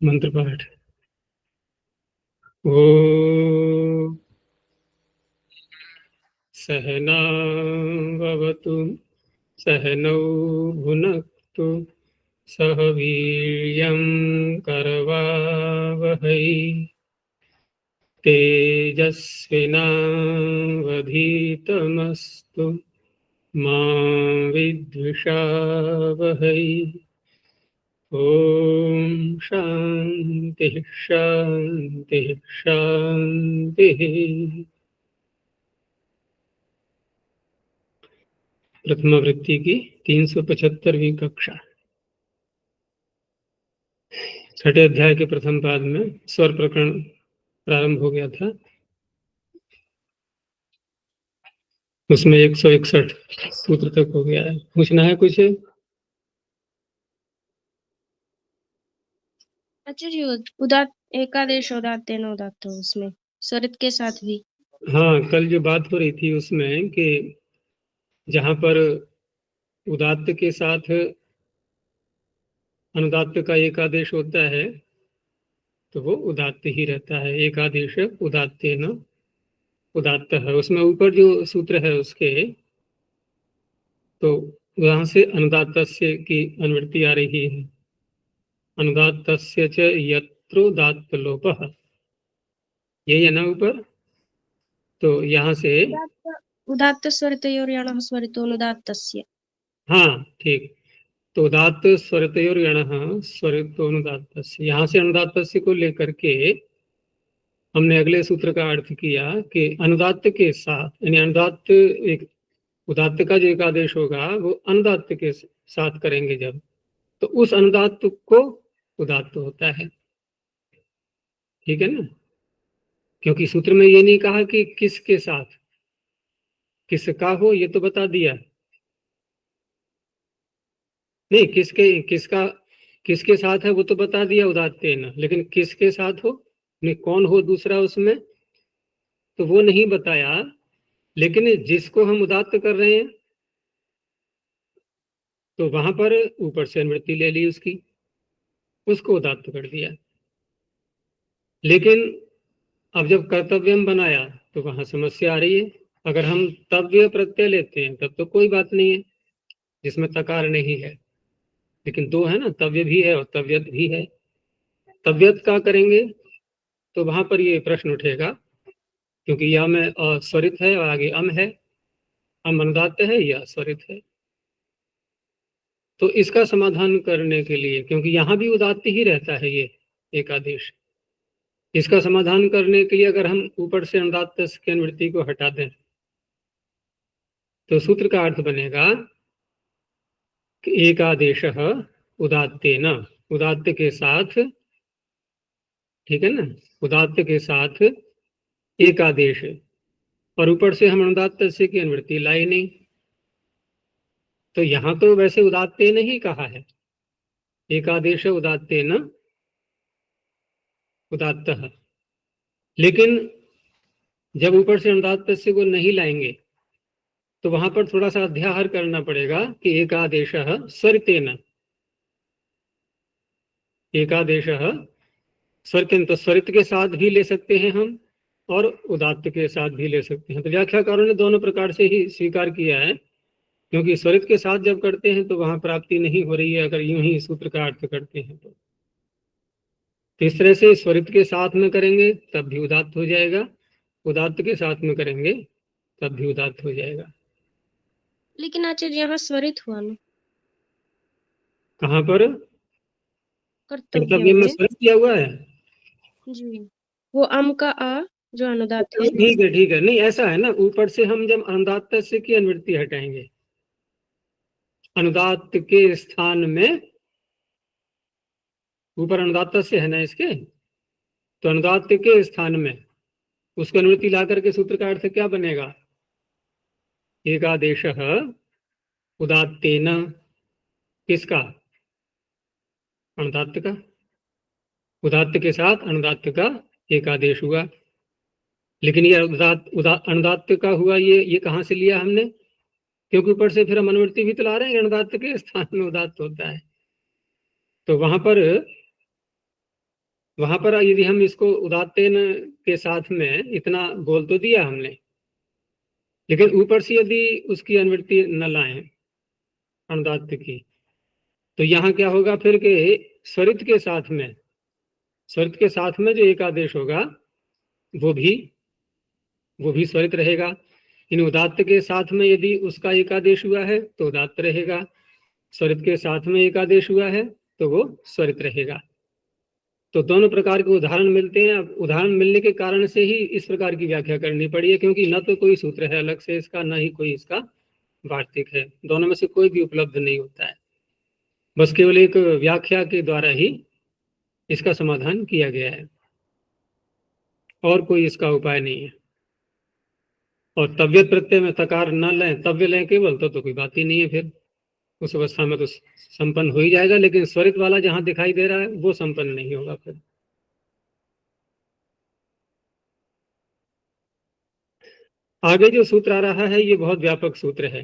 मंत्र पाठ। ओ सहनावतु सहनौ भुनक्तु सह वीर्यं करवावहै तेजस्विनावधीतमस्तु मा विद्विषावहै। ओम शांति शांति शांति। प्रथम वृत्ति की 375वीं कक्षा, छठे अध्याय के प्रथम पाद में स्वर प्रकरण प्रारंभ हो गया था। उसमें 161 सूत्र तक हो गया है। पूछना है कुछ? अच्छा जी, उदात एकादेश उदात्त न उदात्त उसमें स्वरित के साथ भी। हाँ, कल जो बात हो रही थी उसमें कि जहां पर उदात्त के साथ अनुदात्त का एक आदेश होता है तो वो उदात्त ही रहता है। एक आदेश उदात्ते न उदात्त है। उसमें ऊपर जो सूत्र है उसके तो वहां से अनुदात्तस्य की अनुवृत्ति आ रही है। अनुदात्तस्य च यत्रोदात्त लोपः, यही है ना ऊपर। तो यहाँ से उदात्त स्वरितयोर यणः स्वरितोनुदात्तस्य। हाँ ठीक। तो उदात्त स्वरितयोर यणः स्वरितोनुदात्तस्य, यहाँ से अनुदात्तस्य को लेकर के हमने अगले सूत्र का अर्थ किया कि अनुदात्त के साथ, यानी अनुदात्त एक उदात्त का जो एक आदेश होगा वो अनुदात्त के साथ करेंगे जब, तो उस अनुदात्त को उदात्त होता है। ठीक है ना, क्योंकि सूत्र में ये नहीं कहा कि किसके साथ, किसका हो ये तो बता दिया। नहीं, किसके साथ है वो तो बता दिया उदात्ते न, लेकिन किसके साथ हो, नहीं कौन हो दूसरा उसमें, तो वो नहीं बताया। लेकिन जिसको हम उदात्त कर रहे हैं तो वहां पर ऊपर से अनुवृत्ति ले ली उसकी, उसको उदात्त कर दिया। लेकिन अब जब कर्तव्यम बनाया तो वहां समस्या आ रही है। अगर हम तव्य प्रत्यय लेते हैं तब तो कोई बात नहीं है, जिसमें तकार नहीं है। लेकिन दो है ना, तव्य भी है और तव्यत भी है। तव्यत का करेंगे तो वहां पर ये प्रश्न उठेगा, क्योंकि यह में स्वरित है और आगे अम है, अम अनुदात्त है या स्वरित है। तो इसका समाधान करने के लिए, क्योंकि यहाँ भी उदात्त ही रहता है ये एक आदेश, इसका समाधान करने के लिए अगर हम ऊपर से अनुदात्त की अनुवृत्ति को हटा दें तो सूत्र का अर्थ बनेगा कि एक आदेश उदात्ते न, उदात्त के साथ, ठीक है ना, उदात्त के साथ एक आदेश, और ऊपर से हम अनुदात्त से की अनुवृत्ति लाई नहीं। तो यहां तो वैसे उदात्ते न ही कहा है, एक आदेश उदात्ते न उदात्त, लेकिन जब ऊपर से अनुदात्त से को नहीं लाएंगे तो वहां पर थोड़ा सा अध्याहार करना पड़ेगा कि एक आदेश स्वरितेन, एक आदेश स्वरितेन, तो स्वरित के साथ भी ले सकते हैं हम और उदात्त के साथ भी ले सकते हैं। तो व्याख्याकारों ने दोनों प्रकार से ही स्वीकार किया है, क्योंकि स्वरित के साथ जब करते हैं तो वहां प्राप्ति नहीं हो रही है अगर यूं ही सूत्र का अर्थ करते हैं तो। इस तरह से स्वरित के साथ में करेंगे तब भी उदात्त हो जाएगा, उदात्त के साथ में करेंगे तब भी उदात्त हो जाएगा। लेकिन आचार्य यहाँ स्वरित हुआ ना, कहाँ पर? कर्तव्य कर्तव्य में में स्वरित किया हुआ है जी, वो अम का आ जो अनुदात है। ठीक है ठीक है, नहीं ऐसा है ना, ऊपर से हम जब अनुदात्त से की अनुवृत्ति हटाएंगे, अनुदात्त के स्थान में, ऊपर अनुदात्त से है ना इसके, तो अनुदात्त के स्थान में उसको अनुवृत्ति ला करके सूत्र का अर्थ क्या बनेगा? एकादेश उदात्तेन, किसका? अनुदात्त का। उदात्त के साथ अनुदात्त का एक आदेश हुआ। लेकिन ये अनुदात्त का हुआ, ये कहाँ से लिया हमने? क्योंकि ऊपर से फिर हम अनुवृत्ति भी तो ला रहे हैं, अनुदात्त के स्थान में उदात्त होता है। तो वहां पर वहां पर यदि हम इसको उदात्तेन के साथ में इतना बोल तो दिया हमने, लेकिन ऊपर से यदि उसकी अनुवृत्ति न लाएं अनुदात्त की, तो यहाँ क्या होगा फिर कि स्वरित के साथ में, स्वरित के साथ में जो एक आदेश होगा वो भी स्वरित रहेगा। इन उदात्त के साथ में यदि उसका एक आदेश हुआ है तो उदात्त रहेगा, स्वरित के साथ में एक आदेश हुआ है तो वो स्वरित रहेगा। तो दोनों प्रकार के उदाहरण मिलते हैं। अब उदाहरण मिलने के कारण से ही इस प्रकार की व्याख्या करनी पड़ी है, क्योंकि न तो कोई सूत्र है अलग से इसका, न ही कोई इसका वार्तिक है, दोनों में से कोई भी उपलब्ध नहीं होता है। बस केवल एक व्याख्या के द्वारा ही इसका समाधान किया गया है, और कोई इसका उपाय नहीं है। और तव्यत प्रत्यय में तकार न लें, तव्य लें केवल, तो कोई बात ही नहीं है। फिर उस अवस्था में तो संपन्न हो ही जाएगा, लेकिन स्वरित वाला जहां दिखाई दे रहा है वो संपन्न नहीं होगा। फिर आगे जो सूत्र आ रहा है ये बहुत व्यापक सूत्र है।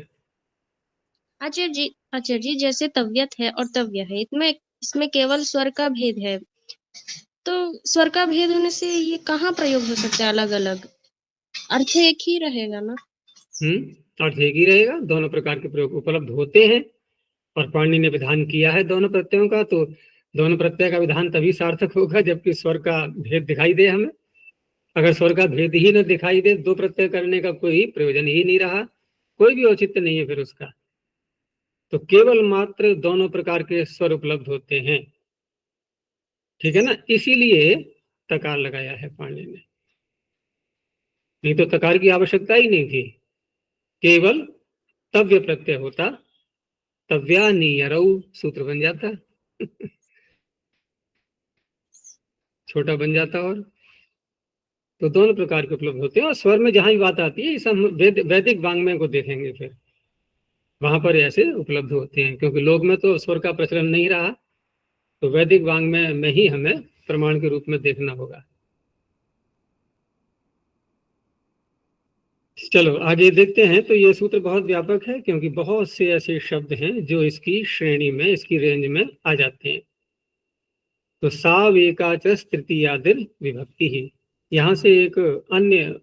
आचार्य जी, जैसे तव्यत है और तव्य है, इसमें केवल स्वर का भेद है, तो स्वर का भेद होने से ये कहाँ प्रयोग हो सकता है अलग अलग? अर्थ एक ही रहेगा ना? अर्थ एक ही रहेगा, दोनों प्रकार के प्रयोग उपलब्ध होते हैं, और पाणिनि ने विधान किया है दोनों प्रत्ययों का, तो दोनों प्रत्यय का विधान तभी सार्थक होगा जबकि स्वर का भेद दिखाई दे हमें। अगर स्वर का भेद ही न दिखाई दे, दो प्रत्यय करने का कोई प्रयोजन ही नहीं रहा, कोई भी औचित्य नहीं है फिर उसका। तो केवल मात्र दोनों प्रकार के स्वर उपलब्ध होते हैं, ठीक है ना, इसीलिए तकार लगाया है पाणिनि ने, नहीं तो तकार की आवश्यकता ही नहीं थी। केवल तव्य प्रत्यय होता, तव्या नीयरौ सूत्र बन जाता छोटा बन जाता। और तो दोनों प्रकार के उपलब्ध होते हैं, और स्वर में जहां भी बात आती है, इस हम वैदिक वांग्मय को देखेंगे फिर वहां पर ऐसे उपलब्ध होते हैं, क्योंकि लोक में तो स्वर का प्रचलन नहीं रहा, तो वैदिक वांग्मय में ही हमें प्रमाण के रूप में देखना होगा। चलो आगे देखते हैं। तो ये सूत्र बहुत व्यापक है, क्योंकि बहुत से ऐसे शब्द हैं जो इसकी श्रेणी में, इसकी रेंज में आ जाते हैं। तो सावेकाच तृतीयादिर विभक्ति ही, यहां से एक अन्य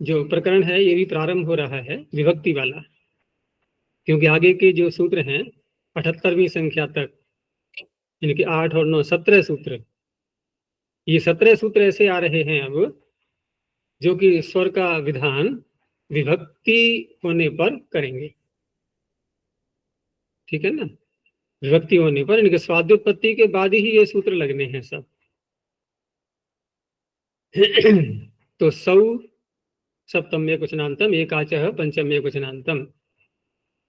जो प्रकरण है ये भी प्रारंभ हो रहा है विभक्ति वाला, क्योंकि आगे के जो सूत्र हैं 78वीं संख्या तक, इनके 8 और 9 17 सूत्र, ये 17 सूत्र ऐसे आ रहे हैं अब, जो कि स्वर का विधान विभक्ति होने पर करेंगे, ठीक है ना, विभक्ति होने पर, इनके स्वाद्योत्पत्ति के बाद ही ये सूत्र लगने हैं सब। तो सौ सप्तम वचनांतम, एकाचः पंचम वचनांतम,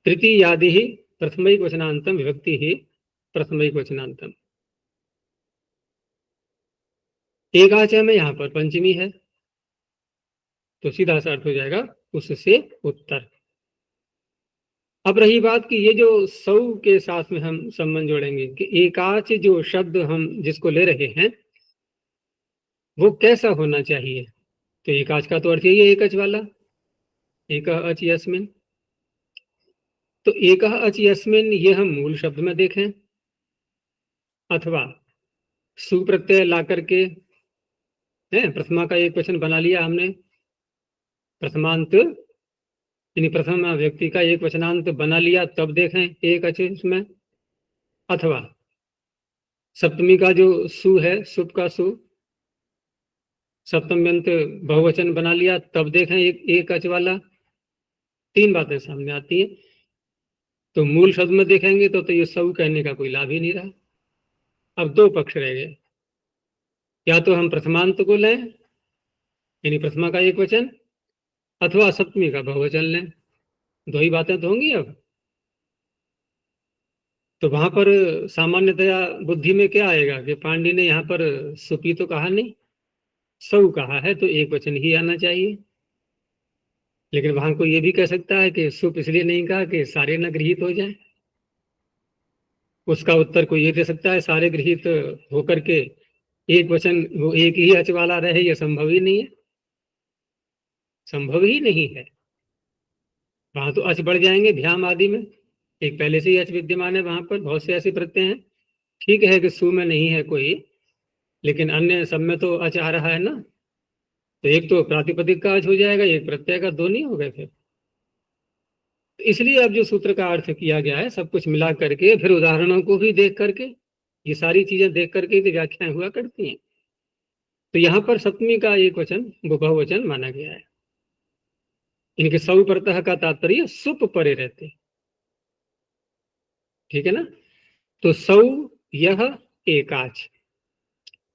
तृतीयादि ही प्रथमैक वचनांतम, विभक्ति ही प्रथमैक वचनांतम। एकाचः में यहाँ पर पंचमी है, तो सीधा सा अर्थ हो जाएगा उससे उत्तर। अब रही बात कि ये जो सौ के साथ में हम संबंध जोड़ेंगे कि एकाच जो शब्द हम जिसको ले रहे हैं वो कैसा होना चाहिए। तो एकाच का तो अर्थ यही है एकच वाला, एक अच यस्मिन। तो एक अच यस्मिन ये हम मूल शब्द में देखें, अथवा सुप्रत्यय ला करके है प्रथमा का एक वचन बना लिया हमने, प्रथमांत यानी प्रथम व्यक्ति का एक वचनांत बना लिया, तब देखें एक अच इसमें। अथवा सप्तमी का जो सु है, सुप का सु, सप्तम्यंत बहुवचन बना लिया, तब देखें एक अच वाला। तीन बातें सामने आती है। तो मूल शब्द में देखेंगे तो ये सब कहने का कोई लाभ ही नहीं रहा। अब दो पक्ष रह गए, या तो हम प्रथमांत को लें यानी प्रथमा का एक वचन, अथवा सप्तमी का बहुवचन लें, दो ही बातें तो होंगी। अब तो वहां पर सामान्यतया बुद्धि में क्या आएगा कि पांडे ने यहाँ पर सुपी तो कहा नहीं, सौ कहा है, तो एक वचन ही आना चाहिए। लेकिन वहां को ये भी कह सकता है कि सुप इसलिए नहीं कहा कि सारे न गृहित हो जाए। उसका उत्तर कोई ये दे सकता है सारे गृहित होकर के एक वचन वो एक ही अच वाला रहे, यह संभव ही नहीं है, संभव ही नहीं है। वहां तो अच बढ़ जाएंगे भ्याम आदि में, एक पहले से ही अच विद्यमान है, वहां पर बहुत से ऐसे प्रत्यय हैं ठीक है कि सु में नहीं है कोई, लेकिन अन्य सब में तो अच आ रहा है ना, तो एक तो प्रातिपदिक का अच हो जाएगा, एक प्रत्यय का, दो नहीं हो गए फिर। तो इसलिए अब जो सूत्र का अर्थ किया गया है सब कुछ मिला करके, फिर उदाहरणों को भी देख करके, ये सारी चीजें देख करके ही व्याख्याएं हुआ करती हैं। तो यहाँ पर सप्तमी का एक वचन वो बहुवचन माना गया है। इनके सौ प्रतः का तात्पर्य सुप परे रहते, ठीक है ना। तो सौ यह एकाच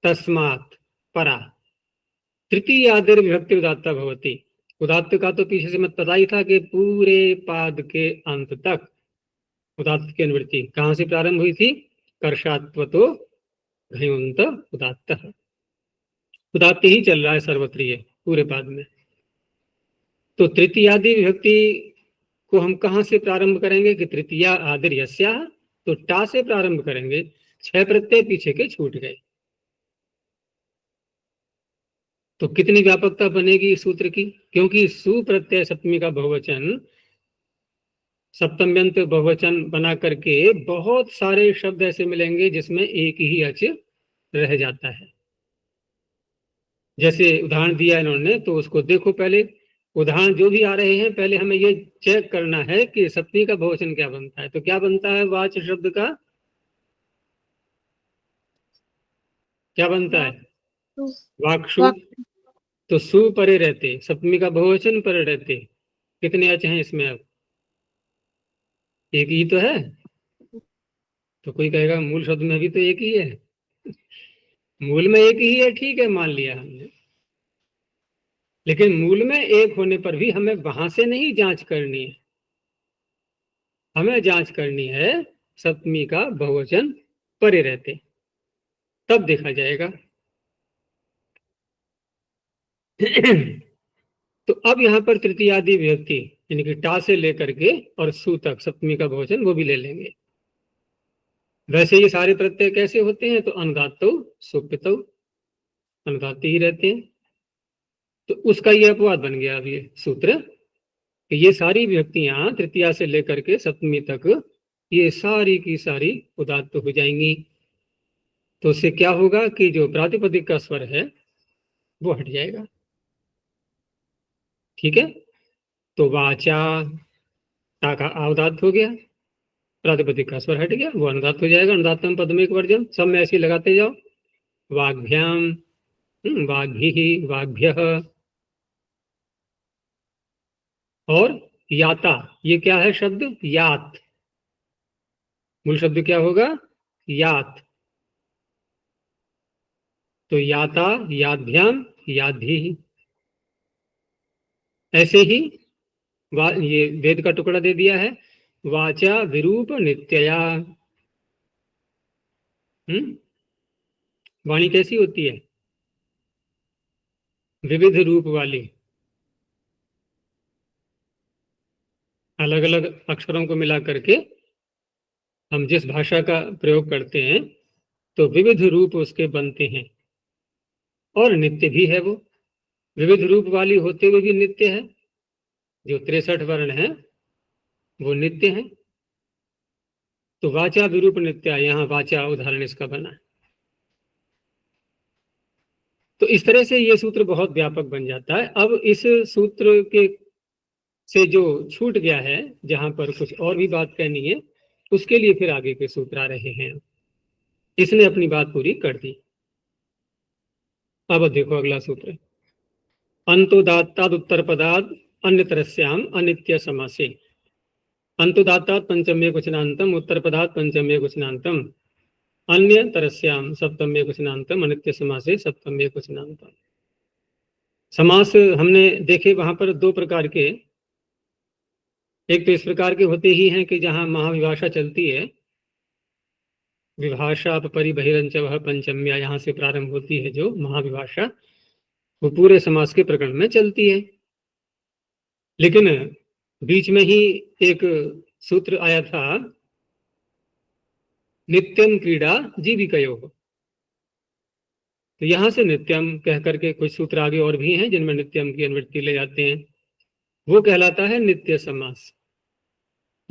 तस्मात् परा तृतीय आदर विभक्ति उदात्ता भवती। उदात्त का तो पीछे से मत पता ही था कि पूरे पाद के अंत तक उदात्त की अनुवृत्ति कहां से प्रारंभ हुई थी, कर्षात्व तो घयोंत उदात्त, उदात्त ही चल रहा है सर्वत्र ये पूरे पाद में। तो तृतीयादि विभक्ति को हम कहां से प्रारंभ करेंगे कि तृतीया आदर यस्या, तो टा से प्रारंभ करेंगे, 6 प्रत्यय पीछे के छूट गए। तो कितनी व्यापकता बनेगी इस सूत्र की, क्योंकि सु प्रत्यय सप्तमी का बहुवचन सप्तम्यंत बहुवचन बना करके बहुत सारे शब्द ऐसे मिलेंगे जिसमें एक ही अच रह जाता है। जैसे उदाहरण दिया इन्होंने, तो उसको देखो पहले, उदाहरण जो भी आ रहे हैं पहले हमें ये चेक करना है कि सप्तमी का बहुवचन क्या बनता है। तो क्या बनता है वाच शब्द का, क्या बनता है, वाक्षु। तो सु परे रहते, सप्तमी का बहुवचन परे रहते, कितने अच हैं इसमें, अब एक ही तो है। तो कोई कहेगा मूल शब्द में भी तो एक ही है, मूल में एक ही है, ठीक है मान लिया हमने, लेकिन मूल में एक होने पर भी हमें वहां से नहीं जांच करनी है, हमें जांच करनी है सप्तमी का बहुवचन परे रहते, तब देखा जाएगा। तो अब यहाँ पर तृतीयादि विभक्ति यानी कि टा से लेकर के और सु तक सप्तमी का बहुवचन वो भी ले लेंगे। वैसे ये सारे प्रत्यय कैसे होते हैं, तो अनुदात्तो सुप्पितो, अनुदात्त ही रहते हैं। तो उसका ये अपवाद बन गया अब ये सूत्र कि ये सारी विभक्तियां तृतीया से लेकर के सप्तमी तक ये सारी की सारी उदात्त हो जाएंगी। तो उससे क्या होगा कि जो प्रातिपदिक का स्वर है वो हट जाएगा, ठीक है। तो वाचा ता का अवदात हो गया, प्रातिपदिक का स्वर हट गया, वो अनुदात हो जाएगा। अनुदात्तम पद में एक वर्जन, सब में ऐसे लगाते जाओ। वाग्भ्याम, वाग्भिः, वाग्भ्यः, और याता, ये क्या है शब्द, यात, मूल शब्द क्या होगा, यात। तो याता, याद्भ्याम, याद्भिः। ऐसे ही ये वेद का टुकड़ा दे दिया है, वाचा विरूप नित्यया। वाणी कैसी होती है, विविध रूप वाली, अलग अलग अक्षरों को मिला करके हम जिस भाषा का प्रयोग करते हैं तो विविध रूप उसके बनते हैं, और नित्य भी है वो, विविध रूप वाली होते हुए भी नित्य है। जो 63 वर्ण है वो नित्य है। तो वाचा विरूप नित्या, यहाँ वाचा उदाहरण इसका बना है। तो इस तरह से ये सूत्र बहुत व्यापक बन जाता है। अब इस सूत्र के से जो छूट गया है, जहां पर कुछ और भी बात कहनी है, उसके लिए फिर आगे के सूत्र आ रहे हैं। इसने अपनी बात पूरी कर दी। अब देखो अगला सूत्र, अंतोदात्ताद उत्तर पदाद अन्यतरस्याम अनित्य समासे। अंतोदात्ताद पंचम्य क्वचनांतम उत्तर पदाद पंचम्य क्वचनांतम अन्य तरस्याम सप्तम्य क्वचनांतम अनित्य समासे सप्तम्य क्वचनांतम। समास हमने देखे वहां पर दो प्रकार के, एक तो इस प्रकार के होते ही हैं कि जहां महाविभाषा चलती है, विभाषा परि बहिरंच वह पंचम्या, यहाँ से प्रारंभ होती है जो महाविभाषा, वो पूरे समास के प्रकरण में चलती है। लेकिन बीच में ही एक सूत्र आया था, नित्यम क्रीड़ा जीविकयो। तो यहां से नित्यम कह करके कुछ सूत्र आगे और भी हैं जिनमें नित्यम की अनुवृत्ति ले जाते हैं, वो कहलाता है नित्य समास।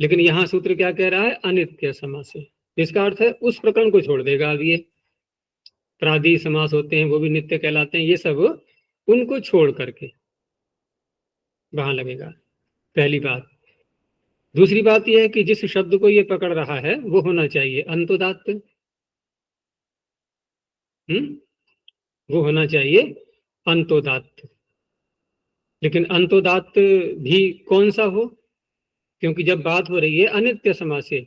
लेकिन यहां सूत्र क्या कह रहा है, अनित्य समास है। इसका अर्थ है उस प्रकरण को छोड़ देगा। अब ये प्रादि समास होते हैं वो भी नित्य कहलाते हैं, ये सब उनको छोड़ करके वहां लगेगा, पहली बात। दूसरी बात यह है कि जिस शब्द को ये पकड़ रहा है वो होना चाहिए अंतोदात्त। वो होना चाहिए अंतोदात्त। लेकिन अंतोदात्त भी कौन सा हो, क्योंकि जब बात हो रही है अनित्य समास से,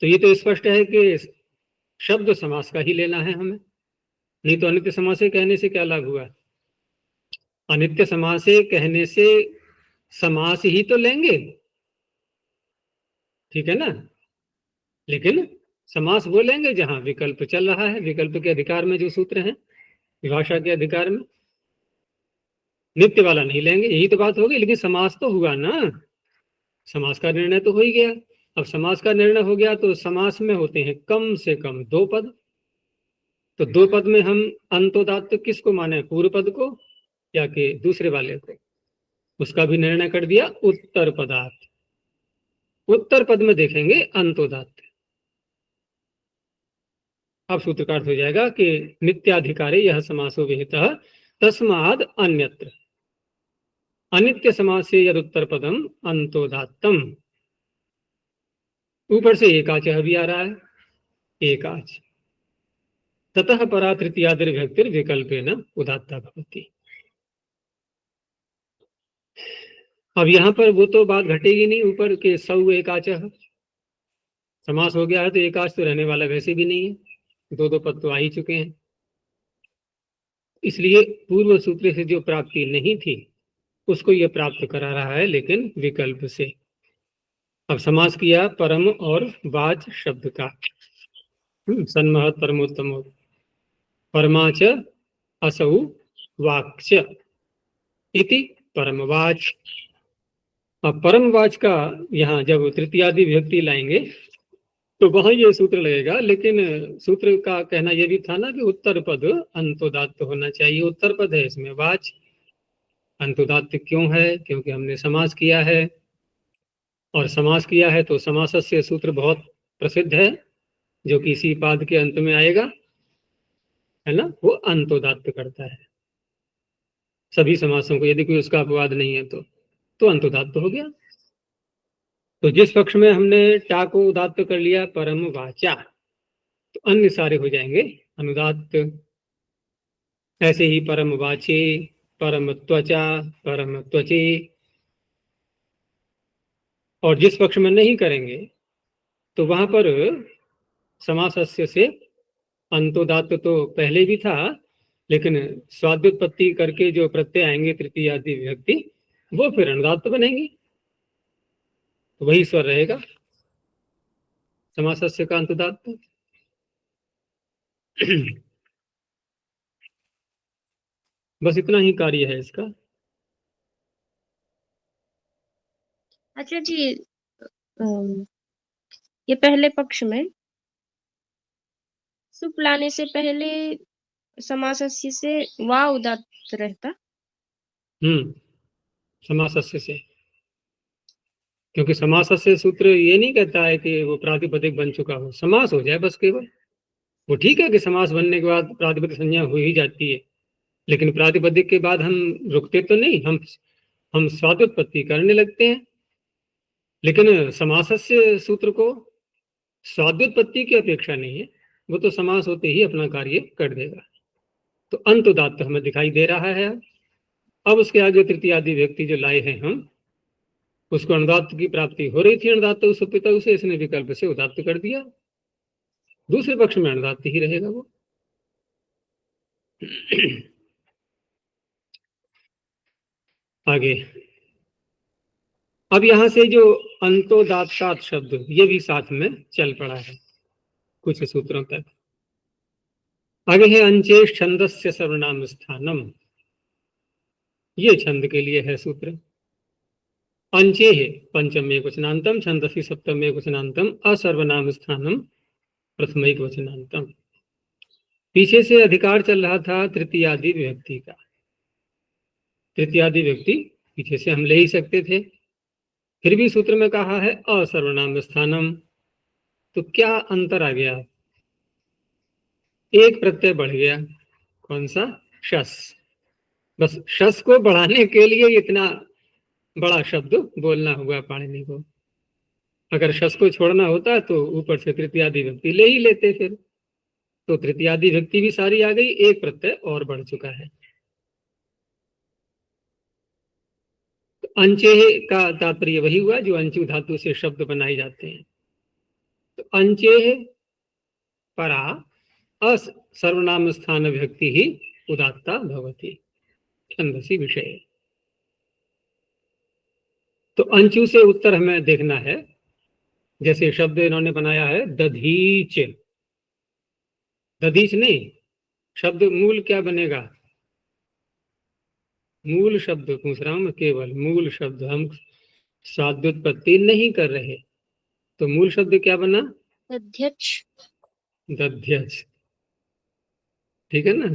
तो ये तो स्पष्ट है कि शब्द समास का ही लेना है हमें, नहीं तो अनित्य समास से कहने से क्या लाभ हुआ। अनित्य समास से कहने से समास ही तो लेंगे, ठीक है ना। लेकिन समास वो लेंगे जहां विकल्प चल रहा है, विकल्प के अधिकार में जो सूत्र हैं विभाषा के अधिकार में, नित्य वाला नहीं लेंगे, यही तो बात होगी। लेकिन समास तो हुआ ना, समास का निर्णय तो हो ही गया। अब समास का निर्णय हो गया तो समास में होते हैं कम से कम दो पद, तो दो पद में हम अंतोदात्त किसको माने, पूर्व पद को या कि दूसरे वाले को, उसका भी निर्णय कर दिया उत्तर पदार्थ। उत्तर पद में देखेंगे अंतोदात्त। अब सूत्र का अर्थ हो जाएगा कि नित्याधिकारे यह समासो विहितः तस्माद् अन्यत्र अनित्य समास से यद उत्तर पदम अंतोदात्तम। ऊपर से एकाच भी आ रहा है, एकाच। ततः परा तृतीयादिर विभक्तिर विकल्पेन उदात्ता भवति। अब यहाँ पर वो तो बात घटेगी नहीं, ऊपर के सौ एकाच समास हो गया है तो एकाच तो रहने वाला वैसे भी नहीं है, दो दो पद तो आ ही चुके हैं। इसलिए पूर्व सूत्र से जो प्राप्ति नहीं थी उसको ये प्राप्त करा रहा है, लेकिन विकल्प से। अब समास किया परम और वाच शब्द का, सन्महत परमोत्तम परमाच असौ वाक्च इति परमवाच। अब परमवाच का यहाँ जब तृतीयादि विभक्ति लाएंगे तो वहां ये सूत्र लगेगा, लेकिन सूत्र का कहना यह भी था ना कि उत्तर पद अंतोदात्त होना चाहिए। उत्तर पद है इसमें वाच, अंतोदात्त क्यों है, क्योंकि हमने समास किया है, और समास किया है तो समासस्य सूत्र बहुत प्रसिद्ध है जो कि इसी पाद के अंत में आएगा, है ना, वो अंतोदात्त करता है सभी समासों को, यदि कोई उसका अपवाद नहीं है तो अंतोदात्त हो गया। तो जिस पक्ष में हमने टा को उदात्त कर लिया परम वाचा, तो अन्य सारे हो जाएंगे अनुदात्त। ऐसे ही परम वाचे, परम त्वचा, परम त्वचे। और जिस पक्ष में नहीं करेंगे तो वहां पर समासस्य से अंतोदात्त तो पहले भी था, लेकिन स्वाद्युत्पत्ति करके जो प्रत्यय आएंगे तृतीय आदि विभक्ति, वो फिर अनुदात्त बनेंगी, तो वही स्वर रहेगा समासस्य का अंतोदात्त। बस इतना ही कार्य है इसका। अच्छा जी, अम, ये पहले पक्ष में सुप लाने से पहले समासस्य से वा उदात्त रहता। समासस्य से, क्योंकि समासस्य सूत्र ये नहीं कहता है कि वो प्रातिपदिक बन चुका हो, समास हो जाए बस केवल। वो ठीक है कि समास बनने के बाद प्रातिपदिक संज्ञा हो ही जाती है, लेकिन प्रातिपदिक के बाद हम रुकते तो नहीं, हम स्वादुत्पत्ति करने लगते हैं। लेकिन समासस्य सूत्र को स्वादुत्पत्ति की अपेक्षा नहीं है, वो तो समास होते ही अपना कार्य कर देगा। तो अंतोदात्त हमें दिखाई दे रहा है। अब उसके आगे तृतीय आदि व्यक्ति जो लाए हैं हम, उसको अनुदात्त की प्राप्ति हो रही थी, अनुदात्त उस पिता उसे इसने विकल्प से उदात्त कर दिया, दूसरे पक्ष में अनुदात्त ही रहेगा वो। आगे अब यहां से जो अंतोदात्तात शब्द ये भी साथ में चल पड़ा है कुछ सूत्रों तक। आगे है अंचेश छंदस्य सर्वनाम स्थानम, ये छंद के लिए है सूत्र। अंचे है पंचम एक वचनांतम, छंदसी सप्तम एक वचनांतम, असर्वनाम स्थानम प्रथम एक वचनांतम। पीछे से अधिकार चल रहा था तृतीयादि विभक्ति का, तृतीयादि व्यक्ति पीछे से हम ले ही सकते थे, फिर भी सूत्र में कहा है असर्वनाम स्थानम, तो क्या अंतर आ गया, एक प्रत्यय बढ़ गया, कौन सा, शस। बस शस को बढ़ाने के लिए इतना बड़ा शब्द बोलना हुआ पाणिनि को। अगर शस को छोड़ना होता तो ऊपर से तृतीयादि विभक्ति ले ही लेते फिर। तो तृतीयादि विभक्ति भी सारी आ गई, एक प्रत्यय और बढ़ चुका है। तो अंचे का तात्पर्य वही हुआ जो अंचु धातु से शब्द बनाए जाते हैं। तो अंचे परा अस सर्वनाम स्थान विभक्ति ही उदात्ता भवति छंदसी विषय। तो अंचु से उत्तर हमें देखना है। जैसे शब्द इन्होंने बनाया है दधीच, दधीच नहीं, शब्द मूल क्या बनेगा, मूल शब्द पूछ रहा हूं मैं, केवल मूल शब्द, हम साध्योत्पत्ति नहीं कर रहे। तो मूल शब्द क्या बना, अध्यक्ष। दध्यच। ठीक है ना,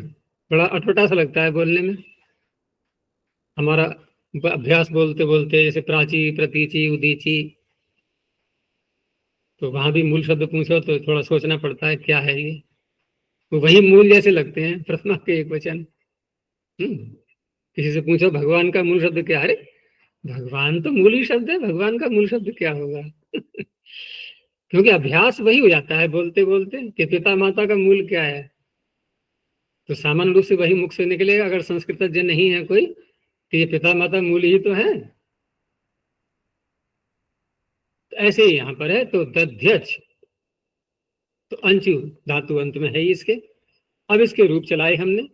बड़ा अटपटा सा लगता है बोलने में। हमारा अभ्यास बोलते बोलते जैसे प्राची, प्रतीची, उदीची, तो वहां भी मूल शब्द पूछो तो थोड़ा सोचना पड़ता है क्या है ये। तो वही मूल जैसे लगते हैं प्रथमा के एक वचन। किसी से पूछो भगवान का मूल शब्द क्या है, अरे भगवान तो मूल ही शब्द है, भगवान का मूल शब्द क्या होगा। क्योंकि अभ्यास वही हो जाता है बोलते बोलते कि पिता माता का मूल क्या है, तो सामान्य रूप से वही मुख से निकलेगा। अगर संस्कृतज्ञ नहीं है कोई तो ये पिता माता मूल ही तो है। तो ऐसे ही यहाँ पर है। तो दध्यच, तो अंचु धातु अंत में है ही इसके। अब इसके रूप चलाए हमने,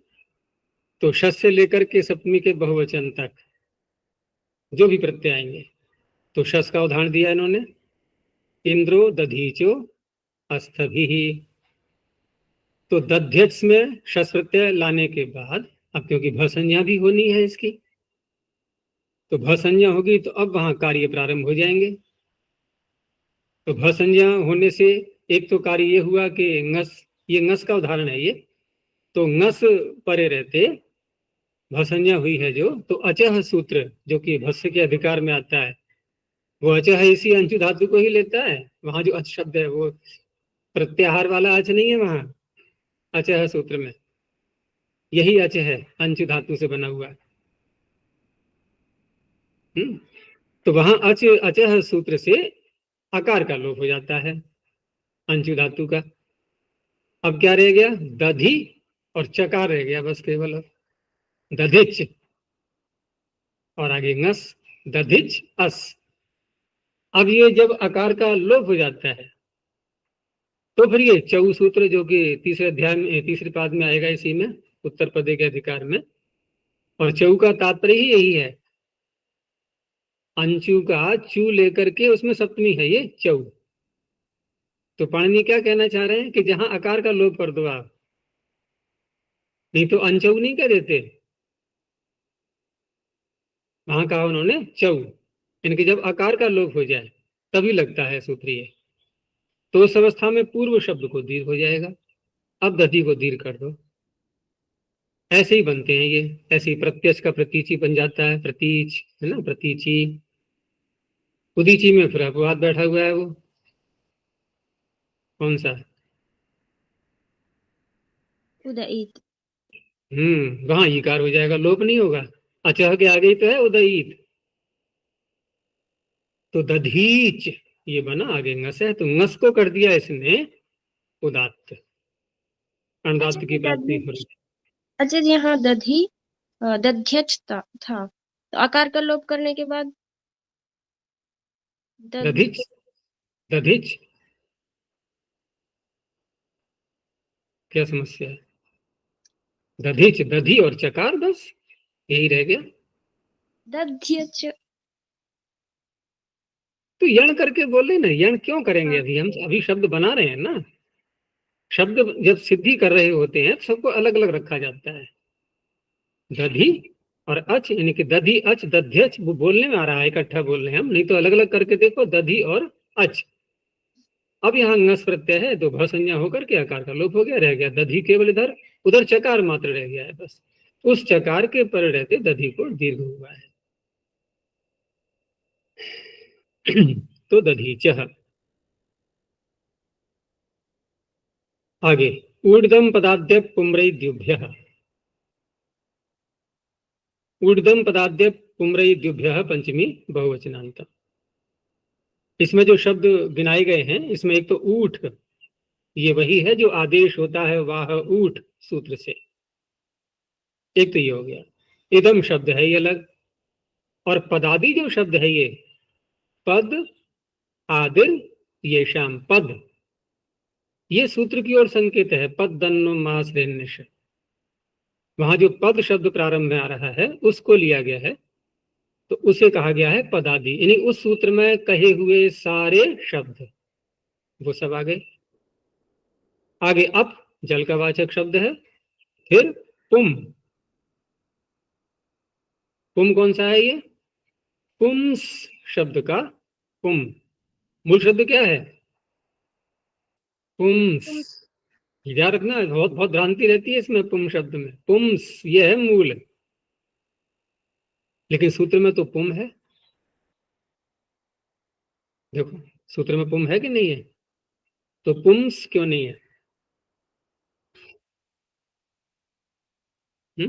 तो शस से लेकर के सप्तमी के बहुवचन तक जो भी प्रत्यय आएंगे, तो शस का उदाहरण दिया इन्होंने, इंद्रो दधीचो अस्थभि। तो दध्यच में शस प्रत्यय लाने के बाद, अब क्योंकि भ संज्ञा भी होनी है इसकी, तो भ संज्ञा होगी तो अब वहां कार्य प्रारंभ हो जाएंगे। तो भ संज्ञा होने से एक तो कार्य ये हुआ कि ngस, ये ngस का उदाहरण है ये, तो ngस परे रहते भ संज्ञा हुई है जो, तो अचह सूत्र जो कि भस्य के अधिकार में आता है, वो अचह इसी अंशु धातु को ही लेता है। वहां जो अच शब्द है वो प्रत्याहार वाला अच नहीं है, वहां अचह सूत्र में यही अच है, अंशु धातु से बना हुआ। तो वहां अच अचह सूत्र से आकार का लोप हो जाता है अंशु धातु का। अब क्या रह गया, दधि और चकार रह गया बस केवल। दधिच और आगे ngस, दधिच अस। अब ये जब आकार का लोप हो जाता है तो फिर ये चौ सूत्र जो कि तीसरे अध्याय में तीसरे पाद में आएगा इसी में, उत्तर पदे के अधिकार में, और चौ का तात्पर्य ही यही है, अंशु का चू लेकर के उसमें सप्तमी है ये चौ। तो पाणिनि क्या कहना चाह रहे हैं कि जहां आकार का लोप कर दो आप, नहीं तो अंचौ नहीं कह देते, वहां कहा उन्होंने चौ, यानी जब आकार का लोप हो जाए तभी लगता है सूत्रीय। तो उस अवस्था में पूर्व शब्द को दीर्घ हो जाएगा। अब दधि को दीर्घ कर दो, ऐसे ही बनते हैं ये। ऐसे ही प्रत्यक्ष का प्रतीची बन जाता है, प्रतीच है ना, प्रतीची। उदीची में फिर अपवाद बैठा हुआ है, वो कौन सा, उदयित। वहां ईकार हो जाएगा, लोप नहीं होगा। अचह के आगे ही तो है उदयित। तो दधीच ये बना, आगे ngस है तो ngस को कर दिया इसने उदात्त, अच्छा अनुदात्त की जी, प्राप्ति हो दधि। रही। अच्छा जी, यहाँ दधि दध्यच था, तो आकार का लोप करने के बाद दध। दधिच, दधिच क्या समस्या है, दधिच, दधि और चकार, बस यही रह गया। दध्यच। तो यण करके बोले ना, यण क्यों करेंगे, हाँ। अभी हम अभी शब्द बना रहे हैं ना। शब्द जब सिद्धि कर रहे होते हैं सबको अलग अलग रखा जाता है। दधि और अच, यानी कि दधि अच दध्यच, वो बोलने में आ रहा है, इकट्ठा बोल रहे हैं हम, नहीं तो अलग अलग करके देखो, दधि और अच। अब यहाँ ngस प्रत्यय है तो भ संज्ञा होकर के आकार का लोप हो गया, रह गया दधि केवल इधर, उधर चकार मात्र रह गया है बस। उस चकार के पर रहते दधि को दीर्घ हुआ है। तो दधीचः, आगे ऊर्ध्वं पदाद्य पुम्रैद्युभ्यः, ऊर्ध्वं पदाद्य पुम्रैद्युभ्यः पंचमी बहुवचनांत। इसमें जो शब्द गिनाए गए हैं, इसमें एक तो ऊठ, ये वही है जो आदेश होता है वाह ऊठ सूत्र से, एक तो ये हो गया। इदम शब्द है ये अलग, और पदादि जो शब्द है ये पद आदिर ये शाम पद, ये सूत्र की ओर संकेत है। पद दन्नो माश्रेनिश, वहां जो पद शब्द प्रारंभ में आ रहा है उसको लिया गया है, तो उसे कहा गया है पदादि, यानी उस सूत्र में कहे हुए सारे शब्द वो सब आ गए। आगे अप जल का वाचक शब्द है, फिर पुम, पुम कौन सा है ये? पुम्स शब्द का पुम, मूल शब्द क्या है? पुम्स। याद रखना, बहुत बहुत भ्रांति रहती है इसमें पुम शब्द में। पुम्स ये है मूल, लेकिन सूत्र में तो पुम है। देखो सूत्र में पुम है कि नहीं है, तो पुम्स क्यों नहीं है? हुँ?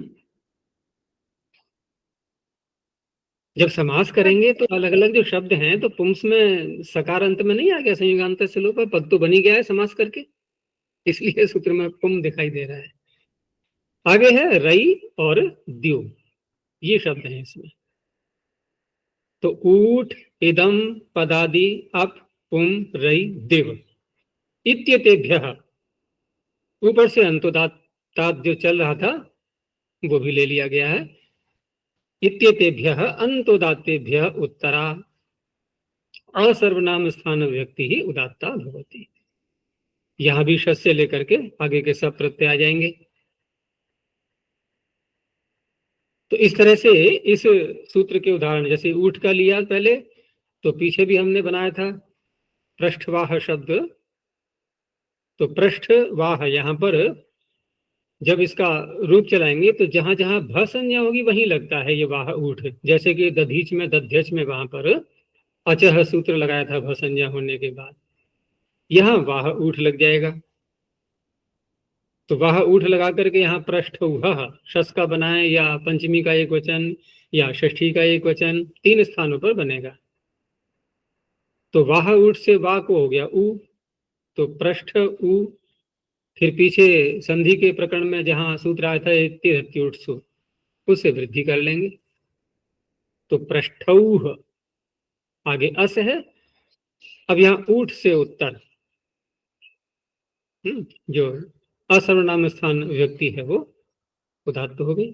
जब समास करेंगे तो अलग अलग जो शब्द हैं, तो पुंस में सकार अंत में नहीं आ गया संयुगांत से लोप, पद तो बनी गया है समास करके, इसलिए सूत्र में पुम दिखाई दे रहा है। आगे है रई और द्यू, ये शब्द हैं इसमें। तो ऊठ इदम पदादि अप पुम रई दिव इत्यतेभ्यः, ऊपर से अंतोदात जो चल रहा था वो भी ले लिया गया है। इत्यतेभ्यः अंतोदातेभ्यः उत्तरा असर्वनाम स्थान व्यक्ति ही उदात्ता भवति। यहां भी शस से लेकर के आगे के सब प्रत्यय आ जाएंगे। तो इस तरह से इस सूत्र के उदाहरण, जैसे ऊठ का लिया पहले, तो पीछे भी हमने बनाया था पृष्ठवाह शब्द। तो पृष्ठवाह यहां पर जब इसका रूप चलाएंगे तो जहां जहां भ संज्ञा होगी वहीं लगता है ये वाह ऊठ। जैसे कि दधीच में दध्यच में वहां पर अचह सूत्र लगाया था भ संज्ञा होने के बाद, यहां वाह ऊठ लग जाएगा। तो वाह ऊठ लगा करके यहाँ पृष्ठ शस का बनाए, या पंचमी का एक वचन या षष्ठी का एक वचन, 3 स्थानों पर बनेगा। तो वाह ऊठ से वाह को हो गया ऊ, तो पृष्ठ ऊ। फिर पीछे संधि के प्रकरण में जहां सूत्र आया था तिरत्युट्सु, उससे वृद्धि कर लेंगे, तो पृष्ठौह। आगे अस है, अब यहाँ ऊठ से उत्तर, जो असर्वनाम स्थान व्यक्ति है वो उदात्त हो गई,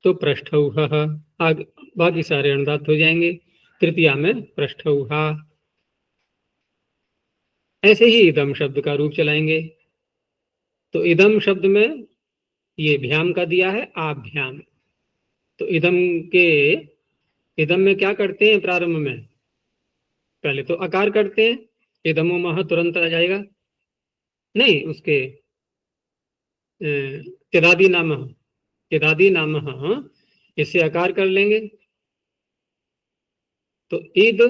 तो पृष्ठौह। आगे बाकी सारे अनुदात्त हो जाएंगे। तृतीया में पृष्ठौहा। ऐसे ही इदम शब्द का रूप चलाएंगे। तो इदम शब्द में ये भ्याम का दिया है आभ्याम। तो इदम में क्या करते हैं प्रारंभ में? पहले तो अकार करते हैं, इदमो मह तुरंत आ जाएगा, नहीं उसके तिदादी नाम, इससे आकार कर लेंगे, तो ईद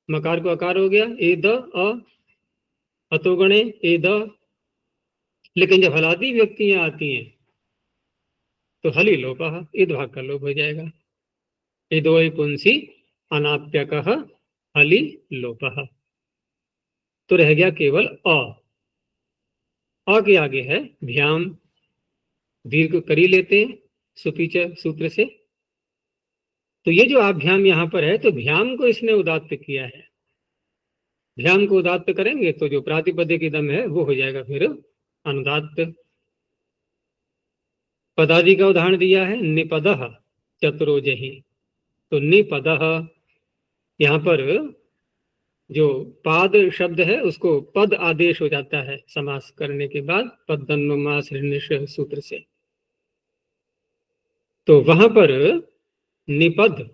मकार को आकार हो गया, ईद अतोगणे ईद। लेकिन जब हलादी व्यक्तियां आती हैं तो हली लोपः, ईद भाग का लोप हो जाएगा। ईदोई पुंसी अनाप्यक हली लोपः, तो रह गया केवल अ के आगे है भ्याम, दीर्घ करी लेते हैं सुपीच सूत्र से। तो ये जो आभ्याम यहां पर है, तो भ्याम को इसने उदात्त किया है। भ्याम को उदात्त करेंगे तो जो प्रातिपदिक इदम है वो हो जाएगा फिर अनुदात्त। पदादि का उदाहरण दिया है निपदः चतुरोजहि, तो निपदः यहाँ पर जो पाद शब्द है उसको पद आदेश हो जाता है समास करने के बाद, पदन्नुमास सूत्र से। तो वहां पर निपद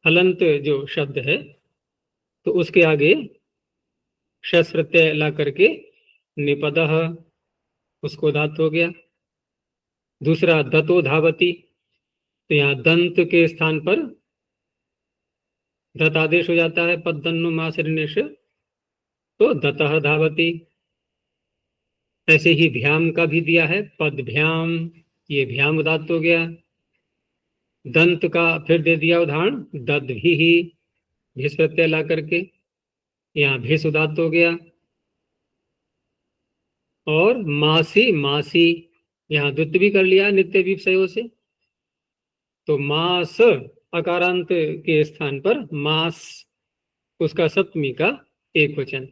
हलंत जो शब्द है, तो उसके आगे शस प्रत्यय ला करके निपदः, उसको धातु हो गया। दूसरा दतो धावती, तो यहाँ दंत के स्थान पर धत आदेश हो जाता है पदन्नुमास, तो दतः धावती। ऐसे ही भ्याम का भी दिया है, पदभ्याम, ये भ्याम उदात्त हो गया। दंत का फिर दे दिया उदाहरण, दद्भि ही, भिस प्रत्यय ला करके, यहाँ भिस उदात्त हो गया। और मासी, मासी, यहाँ द्वित भी कर लिया नित्य विषयों से, तो मास अकारांत के स्थान पर मास, उसका सप्तमी का एक वचन,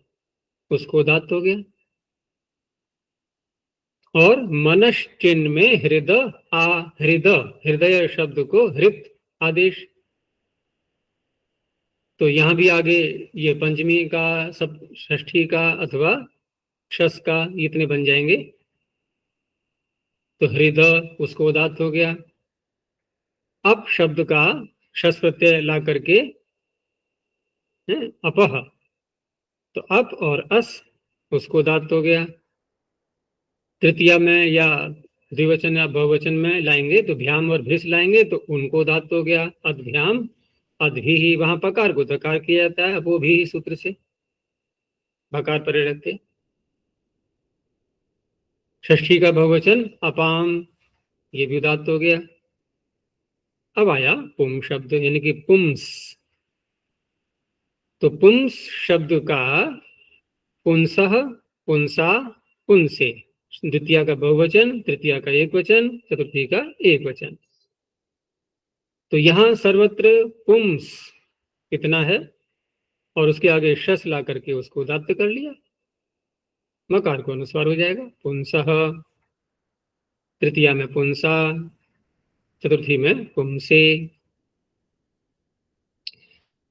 उसको उदात्त हो गया। और मनश्चिन्ह में हृदय आ, हृदय शब्द को हृत आदेश, तो यहां भी आगे ये पंचमी का, सब षष्ठी का अथवा शस का इतने बन जाएंगे, तो हृदय उसको उदात्त हो गया। अप शब्द का शस प्रत्यय ला करके अपह, तो अप और अस उसको उदात्त हो गया। तृतीया में या द्विवचन या बहुवचन में लाएंगे तो भ्याम और भृस लाएंगे तो उनको उदात्त हो गया। अद्भ्याम, अद्भि ही, वहां पकार को धकार किया जाता है, वो भी सूत्र से भकार परे रहते। षष्ठी का बहुवचन अपाम, ये भी उदात्त हो गया। अब आया पुम शब्द, यानी कि पुंस, तो पुंस शब्द का पुंसः, पुंसा, पुंसे, द्वितीय का बहुवचन, तृतीया का एक वचन, चतुर्थी का एक वचन, तो यहां सर्वत्र पुंस इतना है और उसके आगे शस ला करके उसको उदात्त कर लिया, मकार को अनुस्वार हो जाएगा, पुंसः, तृतीया में पुंसा, चतुर्थी में पुंसे।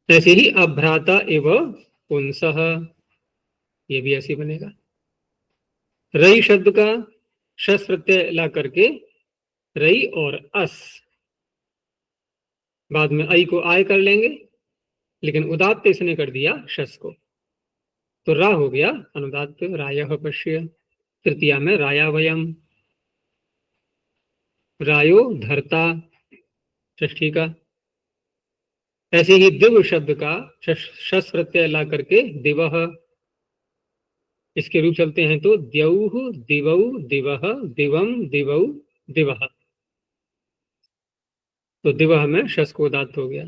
ऐसे ही अभ्राता एवं पुंसः, ये भी ऐसे बनेगा। रई शब्द का शस प्रत्यय ला करके रई और अस, बाद में आई को आय कर लेंगे, लेकिन उदात्त इसने कर दिया शस को, तो रा हो गया अनुदात्त, रायः पश्य। तृतीया में रायावयम, रायो धर्ता, षष्ठी का। ऐसे ही दिव शब्द का शस प्रत्यय ला करके दिवह, इसके रूप चलते हैं तो द्यौः, दिवौ, दिवह, दिवम, दिवौ, दिवह, तो दिवह में शस को उदात्त हो गया।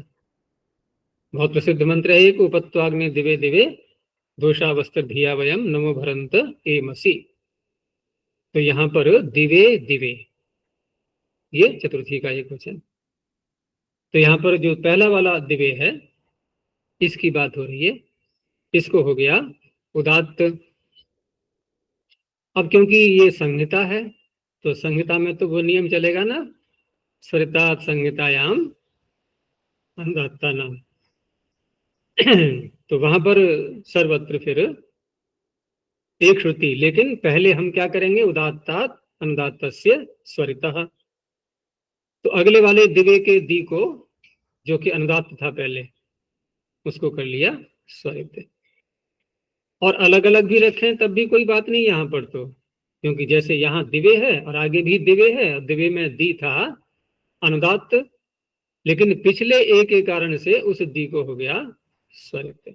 बहुत प्रसिद्ध मंत्र है एक, उपत्वाग्नि दिवे दिवे दोषावस्त्र धिया वयम नमो भरंत एमसी, तो यहां पर दिवे दिवे, ये चतुर्थी का एक वचन, तो यहां पर जो पहला वाला दिवे है इसकी बात हो रही है, इसको हो गया उदात्त। अब क्योंकि ये संहिता है तो संहिता में तो वो नियम चलेगा ना, स्वरितात संहितायाम अनुदात्ता नाम, तो वहां पर सर्वत्र फिर एक श्रुति, लेकिन पहले हम क्या करेंगे, उदात्तात अनुदात्तस्य स्वरितः, तो अगले वाले दिवे के दी को जो कि अनुदात्त था पहले, उसको कर लिया स्वरित। और अलग अलग भी रखें तब भी कोई बात नहीं यहाँ पर, तो क्योंकि जैसे यहाँ दिवे है और आगे भी दिवे है, दिवे में दी था अनुदात्त, लेकिन पिछले एक के कारण से उस दी को हो गया स्वरित।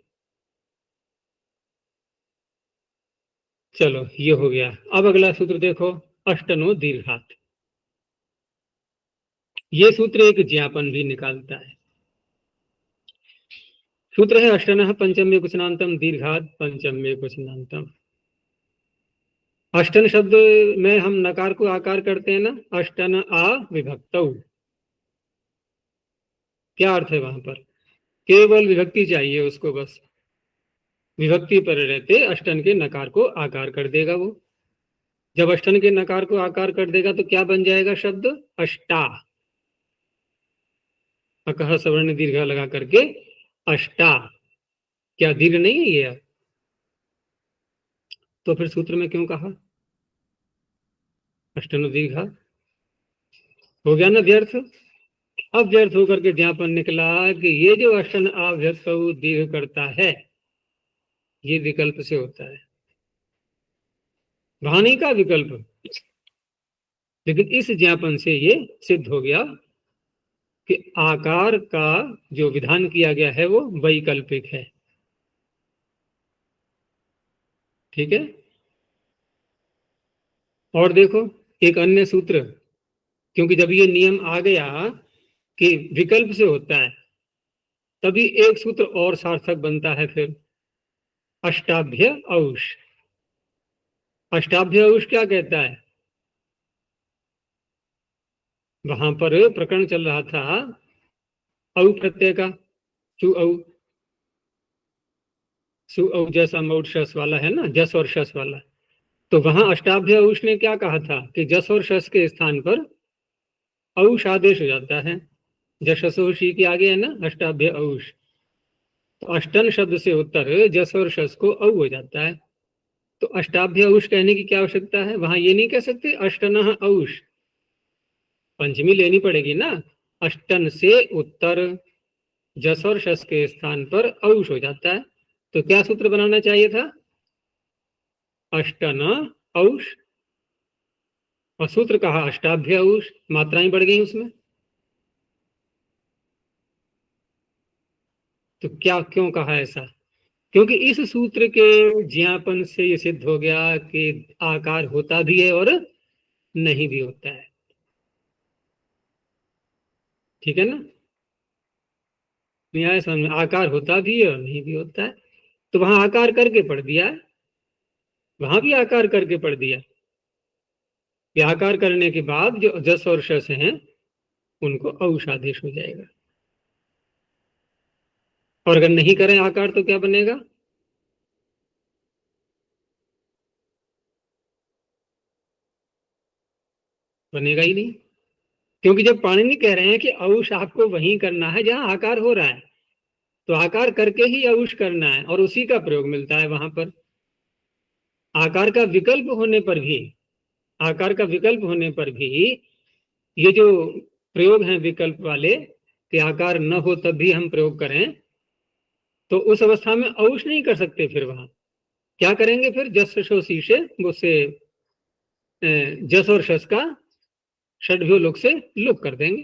चलो ये हो गया। अब अगला सूत्र देखो, अष्टनो दीर्घात, ये सूत्र एक ज्ञापन भी निकालता है। सूत्र है अष्टन पंचम्य कुशनांतम दीर्घात पंचम्य कुशनांतम। अष्टन शब्द में हम नकार को आकार करते हैं ना, अष्टन आ विभक्तौ, क्या अर्थ है वहां पर, केवल विभक्ति चाहिए उसको, बस विभक्ति पर रहते अष्टन के नकार को आकार कर देगा वो। जब अष्टन के नकार को आकार कर देगा तो क्या बन जाएगा शब्द, अष्टा, अकह सवर्ण दीर्घ लगा करके अष्टा, क्या दीर्घ नहीं है ये, तो फिर सूत्र में क्यों कहा अष्टनो दीर्घ, हो गया ना व्यर्थ। अब व्यर्थ होकर के ज्ञापन निकला कि ये जो अष्टन अव्यक्त दीर्घ करता है ये विकल्प से होता है, वाणी का विकल्प, लेकिन इस ज्ञापन से ये सिद्ध हो गया कि आकार का जो विधान किया गया है वो वैकल्पिक है। ठीक है, और देखो एक अन्य सूत्र, क्योंकि जब ये नियम आ गया कि विकल्प से होता है, तभी एक सूत्र और सार्थक बनता है फिर, अष्टाभ्य औष। अष्टाभ्य औष क्या कहता है? वहां पर प्रकरण चल रहा था औ प्रत्यय का, सु औ, सु औ जस अमौट शस वाला है ना, जस और शस वाला। तो वहां अष्टाभ्य औष ने क्या कहा था कि जस और शस के स्थान पर औष आदेश हो जाता है। जशसोषी के आगे है ना अष्टाभ्य औष, तो अष्टन शब्द से उत्तर जस और शस को औ हो जाता है। तो अष्टाभ्य औष कहने की क्या आवश्यकता है? वहां ये नहीं कह सकते अष्टन औष, पंचमी लेनी पड़ेगी ना। अष्टन से उत्तर जस और शस के स्थान पर औष हो जाता है। तो क्या सूत्र बनाना चाहिए था? अष्टन औष, और सूत्र कहा अष्टाभ्य औष, मात्राएं बढ़ गई उसमें। तो क्या क्यों कहा ऐसा? क्योंकि इस सूत्र के ज्ञापन से ये सिद्ध हो गया कि आकार होता भी है और नहीं भी होता है। ठीक है ना? नहीं आया समझ में? आकार होता भी है और नहीं भी होता है। तो वहां आकार करके पढ़ दिया है, वहां भी आकार करके पढ़ दिया। ये आकार करने के बाद जो जस और शस हैं उनको औष आदेश हो जाएगा। और अगर नहीं करें आकार तो क्या बनेगा? बनेगा ही नहीं। क्योंकि जब पाणिनि कह रहे हैं कि औष आपको वहीं करना है जहां आकार हो रहा है, तो आकार करके ही औष करना है और उसी का प्रयोग मिलता है वहां पर। आकार का विकल्प होने पर भी, आकार का विकल्प होने पर भी ये जो प्रयोग हैं विकल्प वाले, कि आकार न हो तब भी हम प्रयोग करें, तो उस अवस्था में औष नहीं कर सकते। फिर वहां क्या करेंगे? फिर जस शो शीशे उससे जस और शस का षड्भ्यो लोक से लुक कर देंगे।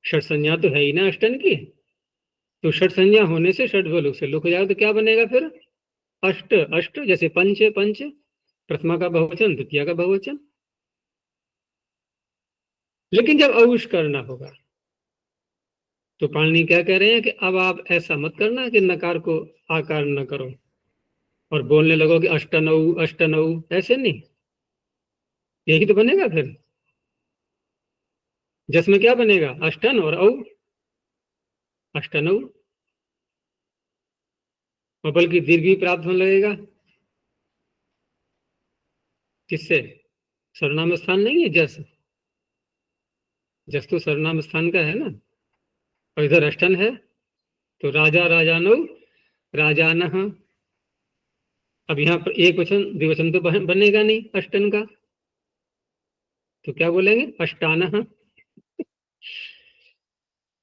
षट संज्ञा तो है ही ना अष्टन की, तो षट संज्ञा होने से षड्भ्यो लोक से लुक हो जाएगा। तो क्या बनेगा फिर? अष्ट, अष्ट जैसे पंच है, पंच प्रथमा का बहुवचन, द्वितीय का बहुवचन। लेकिन जब औष करना होगा तो पाणिनि क्या कह रहे हैं कि अब आप ऐसा मत करना कि नकार को आकार न करो और बोलने लगो कि अष्टनौ अष्टनौ, ऐसे नहीं। यही तो बनेगा फिर। जिसमें क्या बनेगा? अष्टन और औ, अष्टनौ। और बल्कि दीर्घ भी प्राप्त होने लगेगा। किससे? सर्वनाम स्थान नहीं है जस, जस तो सर्वनाम स्थान का है ना। और इधर अष्टन है, तो राजा राजानौ राजानः। अब यहाँ पर एक वचन द्विवचन तो बनेगा नहीं अष्टन का, तो क्या बोलेंगे? अष्टानः।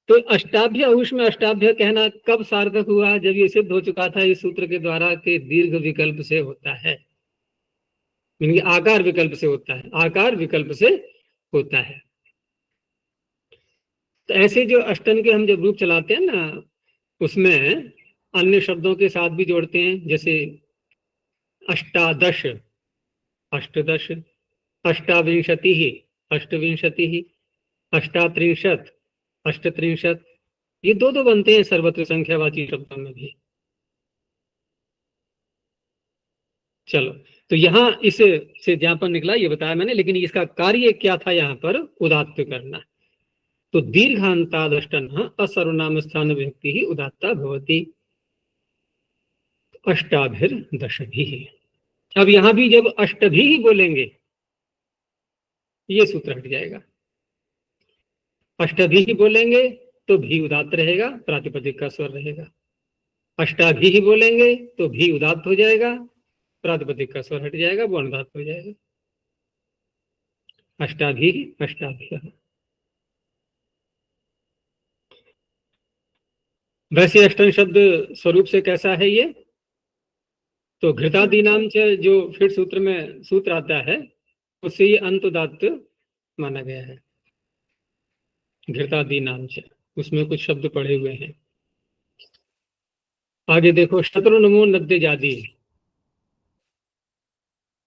तो अष्टाभ्य औष में अष्टाभ्य कहना कब सार्थक हुआ? जब ये सिद्ध हो चुका था इस सूत्र के द्वारा कि दीर्घ विकल्प से होता है, यानी आकार विकल्प से होता है, आकार विकल्प से होता है। तो ऐसे जो अष्टन के हम जब रूप चलाते हैं ना, उसमें अन्य शब्दों के साथ भी जोड़ते हैं, जैसे अष्टादश, अष्टदश, अष्टाविंशति, अष्टविंशति, अष्टात्रिंशत, अष्टत्रिंशत। ये दो दो बनते हैं सर्वत्र संख्यावाची शब्दों में भी। चलो, तो यहाँ इसे से ज्ञापन निकला, ये बताया मैंने। लेकिन इसका कार्य क्या था? यहाँ पर उदात्त करना। तो दीर्घांतादष्टन असर्वनाम स्थान व्यक्ति ही उदात्ता भवती, अष्टाभिर दश भी। अब यहां भी जब अष्ट भी बोलेंगे, ये सूत्र हट जाएगा। अष्ट भी बोलेंगे तो भी उदात्त रहेगा, प्रातिपदिक का स्वर रहेगा। अष्टाभी ही बोलेंगे तो भी उदात्त हो जाएगा, प्रातिपदिक का स्वर हट जाएगा, वो अनुदात्त हो जाएगा। अष्टाभी, अष्टाभ्य। वैसे अष्टन शब्द स्वरूप से कैसा है ये? तो घृतादि नाम से जो फिर सूत्र में सूत्र आता है, उससे ये अंत उदात्त माना गया है। घृतादि नाम से उसमें कुछ शब्द पढ़े हुए हैं। आगे देखो, शत्रु नमो नद्य जादी।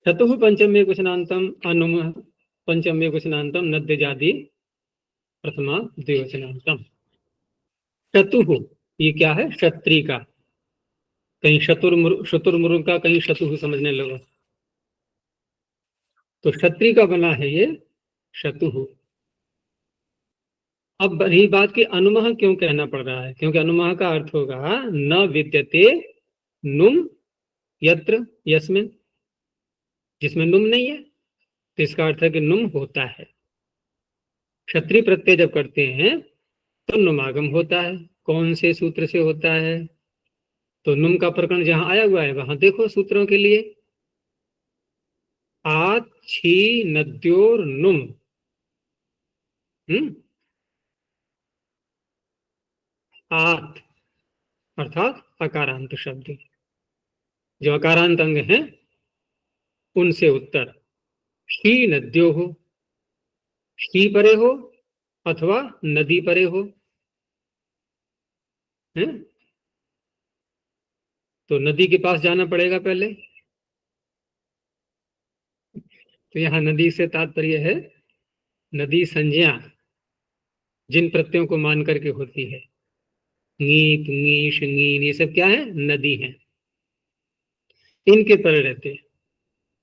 चतुः पंचम्य क्वचनांतम अनुम पंचम्य क्वचनांतम नद्यजादि प्रथमा द्विवचनांतम। चतुः ये क्या है? क्षत्रि का। कहीं शतुर्मुर्ग का, कहीं शतुः समझने लगा। तो क्षत्रि का बना है ये शतुः। अब रही बात कि अनुमः क्यों कहना पड़ रहा है? क्योंकि अनुमः का अर्थ होगा न विद्यते नुम यत्र यस्मिन, जिसमें नुम नहीं है, तो इसका अर्थ है कि नुम होता है। क्षत्रिय प्रत्यय जब करते हैं तो नुमागम होता है। कौन से सूत्र से होता है? तो नुम का प्रकरण जहां आया हुआ है वहां देखो सूत्रों के लिए। आत छी नद्योर नुम। आत अर्थात अकारांत शब्द, जो अकारांत अंग हैं उनसे उत्तर। शी नद्यो हो, शी परे हो अथवा नदी परे हो, है? तो नदी के पास जाना पड़ेगा पहले। तो यहाँ नदी से तात्पर्य है नदी संज्ञा जिन प्रत्ययों को मान करके होती है। नीत नीश नीन ये सब क्या है? नदी है। इनके पर रहते हैं।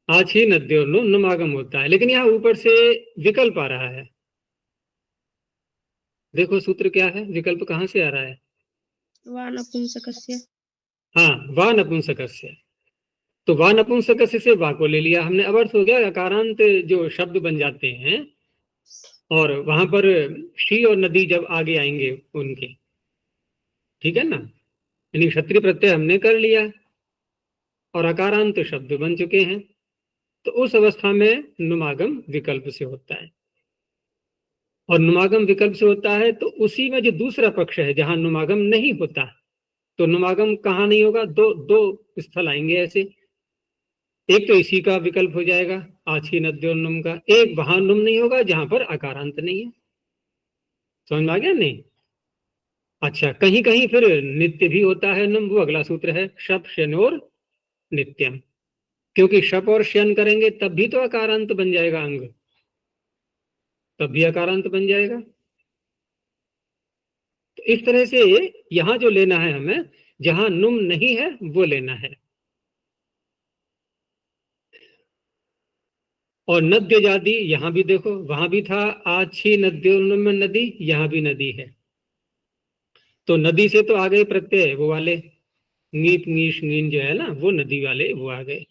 आज ही नद्यों नुमागम होता है, लेकिन यहाँ ऊपर से विकल्प आ रहा है। देखो सूत्र क्या है, विकल्प कहाँ से आ रहा है? वा नपुंसकस्य। हाँ, वा नपुंसकस्य। तो वा नपुंसकस्य से वा को ले लिया हमने। अब अर्थ हो गया अकारांत जो शब्द बन जाते हैं, और वहां पर शी और नदी जब आगे आएंगे उनके, ठीक है ना, यानी क्षत्रिय प्रत्यय हमने कर लिया और अकारांत शब्द बन चुके हैं। तो उस अवस्था में नुमागम विकल्प से होता है। और नुमागम विकल्प से होता है तो उसी में जो दूसरा पक्ष है जहां नुमागम नहीं होता, तो नुमागम कहाँ नहीं होगा? दो दो स्थल आएंगे ऐसे। एक तो इसी का विकल्प हो जाएगा आछी नद्योन्नुम का, एक वहां नुम नहीं होगा जहां पर अकारांत नहीं है। समझ में आ गया नहीं? अच्छा, कहीं कहीं फिर नित्य भी होता है नुम, वो अगला सूत्र है शप शनोर नित्यम। क्योंकि शप और शन करेंगे तब भी तो अकारांत बन जाएगा अंग, तब भी अकारांत बन जाएगा। तो इस तरह से यहां जो लेना है हमें, जहां नुम नहीं है वो लेना है। और नद्य जाति यहां भी देखो, वहां भी था आछी नद्योन्नुम नदी, यहां भी नदी है। तो नदी से तो आ गए प्रत्यय वो वाले, नीत नीश नीन जो है ना, वो नदी वाले वो आ गए।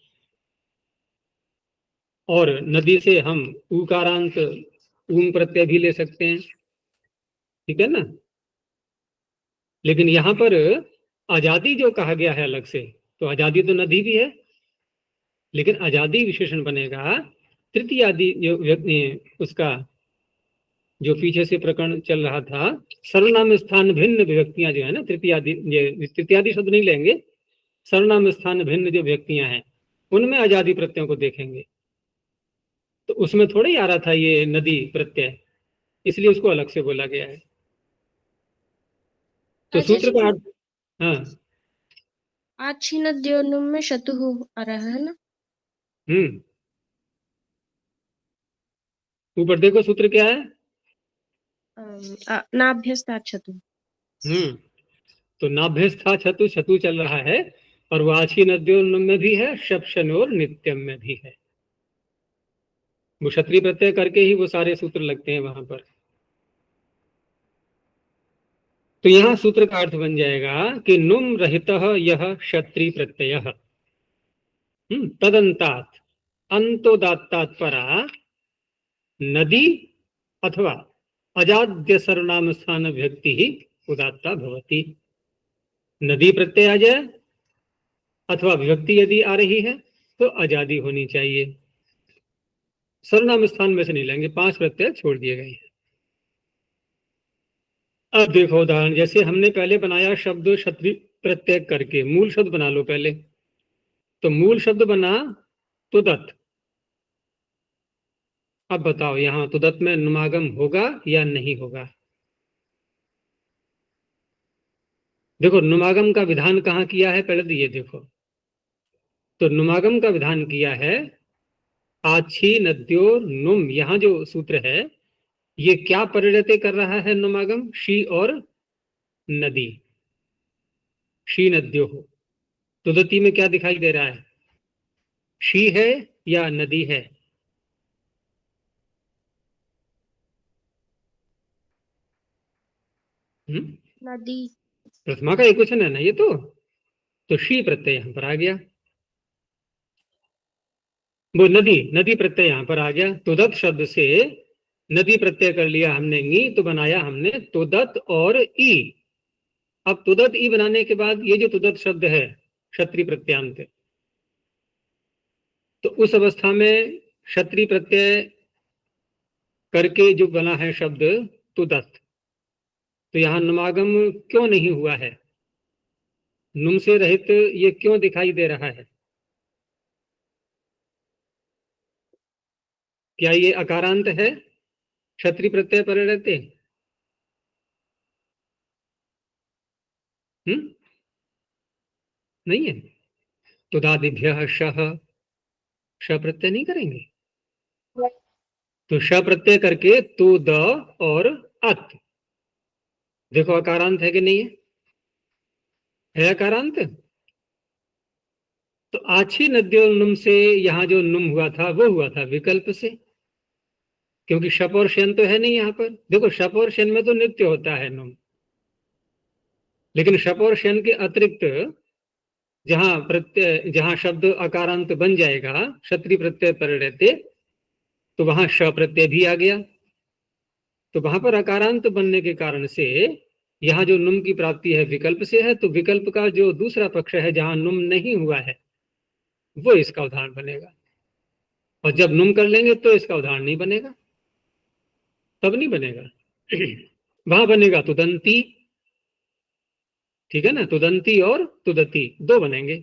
और नदी से हम उकारांत ऊम प्रत्यय भी ले सकते हैं, ठीक है ना। लेकिन यहाँ पर आजादी जो कहा गया है अलग से, तो आजादी तो नदी भी है, लेकिन आजादी विशेषण बनेगा तृतीय आदि जो उसका जो पीछे से प्रकरण चल रहा था, सर्वनाम स्थान भिन्न विभक्तियां जो है ना, तृतीयादि शब्द नहीं लेंगे, सर्वनाम स्थान भिन्न जो व्यक्तियां हैं उनमें आजादी प्रत्ययों को देखेंगे। तो उसमें थोड़ा ही आ रहा था ये नदी प्रत्यय, इसलिए उसको अलग से बोला गया है। तो अच्छा सूत्र जी, का अर्थ, हाँ, आछी नद्योन्नुम में शतुः आ रहा है ना। ऊपर देखो सूत्र क्या है। नाभ्यस्तात् शतुः। तो नाभ्यस्था छतु, छतु चल रहा है, और वाची नद्योन्नुम में भी है, शप शनोर नित्यम में भी है। वो क्षत्रिय प्रत्यय करके ही वो सारे सूत्र लगते हैं वहां पर। तो यहाँ सूत्र का अर्थ बन जाएगा कि नुम रहित यह क्षत्रिय प्रत्यय तदंतात अंतोदात्तात परा नदी अथवा अजाद्य सर्वनाम स्थान व्यक्ति ही उदात्ता भवति। नदी प्रत्यय आ जाए अथवा विभक्ति यदि आ रही है तो आजादी होनी चाहिए। सर्वनाम स्थान में से नहीं लेंगे, 5 प्रत्यय छोड़ दिए गए हैं। अब देखो उदाहरण, जैसे हमने पहले बनाया शब्द क्षत्रिय प्रत्यय करके, मूल शब्द बना लो पहले। तो मूल शब्द बना तुदत। अब बताओ यहां तुदत में नुमागम होगा या नहीं होगा? देखो नुमागम का विधान कहाँ किया है, पहले तो ये देखो। तो नुमागम का विधान किया है आछी नद्यो नुम, यहाँ जो सूत्र है ये क्या परिणति कर रहा है नुमागम? शी और नदी, शी नद्यो हो। तुदती में क्या दिखाई दे रहा है? शी है या नदी है? नदी। प्रथमा का एक क्वेश्चन है ना ये तो शी प्रत्यय यहां पर आ गया, वो नदी, नदी प्रत्यय यहां पर आ गया। तुदत शब्द से नदी प्रत्यय कर लिया हमने, नी तो बनाया हमने तुदत और ई। अब तुदत ई बनाने के बाद ये जो तुदत शब्द है क्षत्रिय प्रत्यांत, तो उस अवस्था में क्षत्रिय प्रत्यय करके जो बना है शब्द तुदत, तो यहां नुमागम क्यों नहीं हुआ है? नुम से रहित ये क्यों दिखाई दे रहा है? क्या ये अकारांत है? क्षत्रिय प्रत्यय पर रहते? नहीं है। तो दादिभ्य शह, श प्रत्यय नहीं करेंगे, तो श प्रत्यय करके तो द और अत, देखो अकारांत है कि नहीं है अकारांत। तो आछी नद्यो नुम से यहाँ जो नुम हुआ था वो हुआ था विकल्प से, क्योंकि शप और शन तो है नहीं यहाँ पर। देखो शप और शन में तो नित्य होता है नुम, लेकिन शप और शन के अतिरिक्त जहां प्रत्यय, जहां शब्द अकारांत बन जाएगा क्षत्रिय प्रत्यय पर रहते, तो वहां श प्रत्यय भी आ गया, तो वहां पर अकारांत बनने के कारण से यहाँ जो नुम की प्राप्ति है विकल्प से है, तो विकल्प का जो दूसरा पक्ष है जहां नुम नहीं हुआ है वो इसका उदाहरण बनेगा, और जब नुम कर लेंगे तो इसका उदाहरण नहीं बनेगा, तब नहीं बनेगा। वहां बनेगा तुदंती, ठीक है ना, तुदंती और तुदती दो बनेंगे।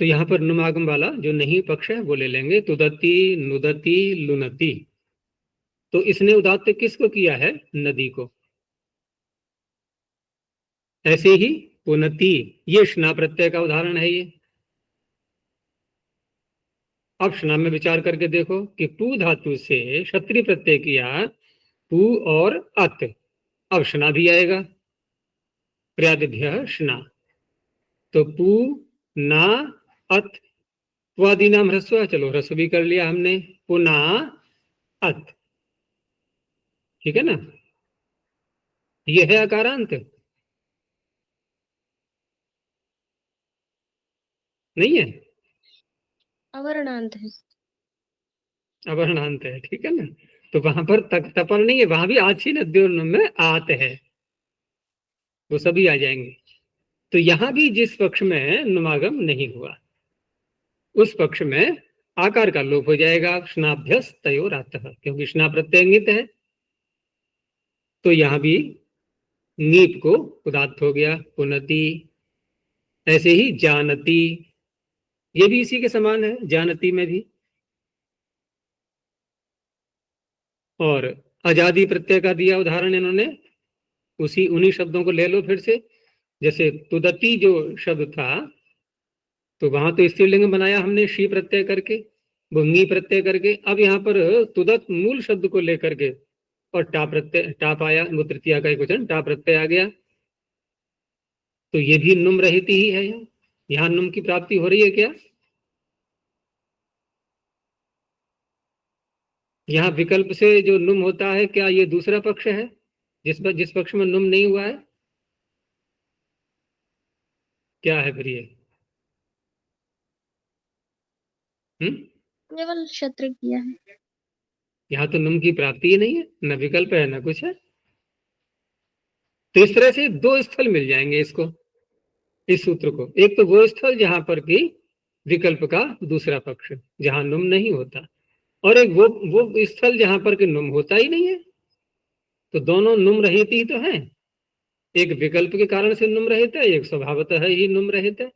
तो यहां पर नुमागम वाला जो नहीं पक्ष है वो ले लेंगे, तुदती नुदती लुनती। तो इसने उदात्त किसको किया है? नदी को। ऐसे ही पुनति, ये स्ना प्रत्यय का उदाहरण है ये। अब स्ना में विचार करके देखो कि पू धातु से क्षत्रिय प्रत्यय किया, पू और अत, अब स्ना भी आएगा, प्रयादिभ्य स्ना, तो पू ना अत, त्वादि नाम ह्रस्व, चलो ह्रस्व भी कर लिया हमने, पुना अत, ठीक है ना। ये है अकारांत, नहीं है, अवर्णांत है। अवर्णांत है, ठीक है ना। तो वहां पर तक तपर नहीं है, वहां भी आछी नद्यों में आत है, वो सभी आ जाएंगे। तो यहां भी जिस पक्ष में नुमागम नहीं हुआ उस पक्ष में आकार का लोप हो जाएगा, स्नाभ्यस तयोरातः, क्योंकि स्ना प्रत्यंगित है, तो यहां भी नीप को उदात्त हो गया, पुनति। ऐसे ही जानती, ये भी इसी के समान है, जानती में भी। और आजादी प्रत्यय का दिया उदाहरण इन्होंने, उसी उन्हीं शब्दों को ले लो फिर से। जैसे तुदती जो शब्द था, तो वहां तो स्त्रीलिंग बनाया हमने शी प्रत्यय करके, भुंगी प्रत्यय करके। अब यहाँ पर तुदत मूल शब्द को लेकर के और टा प्रत्यय, टाप आया, वो तृतीया का एक वचन टा प्रत्यय आ गया, तो ये भी नुम रहित ही है। यहाँ नुम की प्राप्ति हो रही है क्या? यहाँ विकल्प से जो नुम होता है, क्या ये दूसरा पक्ष है जिस पक्ष में नुम नहीं हुआ है? क्या है फिर ये? केवल क्षत्र किया है। यहाँ तो नुम की प्राप्ति ही नहीं है, न विकल्प है न कुछ है। तो इस तरह से दो स्थल मिल जाएंगे इसको, इस सूत्र को। एक तो वो स्थल जहां पर कि विकल्प का दूसरा पक्ष जहां नुम नहीं होता, और एक वो स्थल जहां पर कि नुम होता ही नहीं है। तो दोनों नुम रहित ही तो है, एक विकल्प के कारण से नुम रहित है, एक स्वभावतः ही नुम रहित है।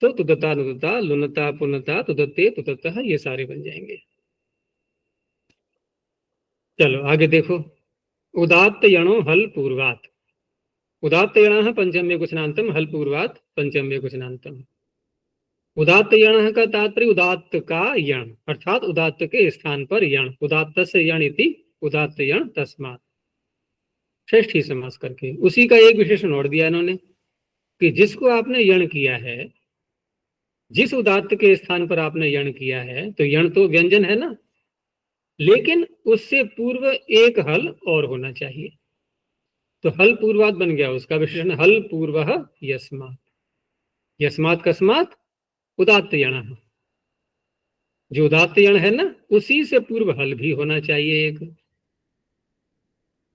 तो तुदता नुदता लुनता पुनता तुदत्ते तुदत्तः, ये सारे बन जाएंगे। चलो आगे देखो, उदात्त यणो हल पूर्वात, उदात्त यण पंचम्य कुशनांतम, हल पूर्वात पंचम्य कुशनांतम। उदात्त यण का तात्पर्य उदात्त का यण, अर्थात उदात्त के स्थान पर यण, उदात्त से यण इति उदात्त यण तस्मात्, षष्ठी समास करके। उसी का एक विशेषण और दिया इन्होंने कि जिसको आपने यण किया है, जिस उदात्त के स्थान पर आपने यण किया है, तो यण तो व्यंजन है ना, लेकिन उससे पूर्व एक हल और होना चाहिए, तो हल पूर्वात बन गया उसका विशेषण, हल पूर्व यस्मात्, यस्मात् कस्मात् उदात्त यण, जो उदात्त यण है ना उसी से पूर्व हल भी होना चाहिए एक,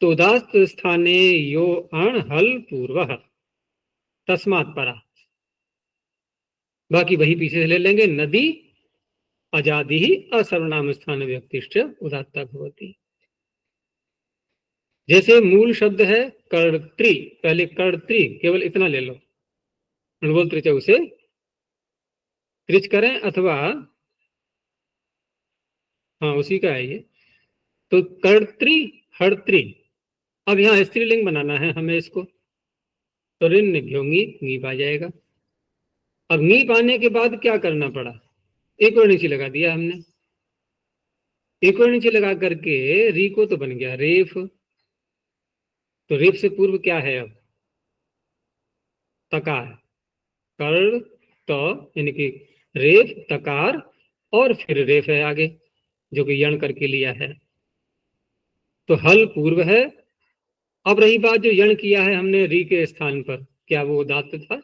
तो उदात्त स्थाने यो अण हल पूर्व तस्मात् परा, बाकी वही पीछे से ले लेंगे, नदी अजादि ही असर्वनाम स्थान व्यक्तिष्ठ उदात्ता भवति। जैसे मूल शब्द है कर्त्री, पहले कर्त्री केवल इतना ले लो, अणुबोल त्रिच उसे त्रिच करें अथवा हाँ उसी का है ये, तो कर्त्री हर्त्री। अब यहाँ स्त्रीलिंग बनाना है हमें इसको, तो ऋण घ्योंगी नीप आ जाएगा। अब नीप आने के बाद क्या करना पड़ा, एक और नीचे लगा दिया हमने, एक और नीचे लगा करके री को तो बन गया रेफ, तो रेफ से पूर्व क्या है अब तकार, कर तो यानी कि रेफ तकार और फिर रेफ है आगे जो कि यण करके लिया है, तो हल पूर्व है। अब रही बात जो यण किया है हमने री के स्थान पर, क्या वो उदात्त था,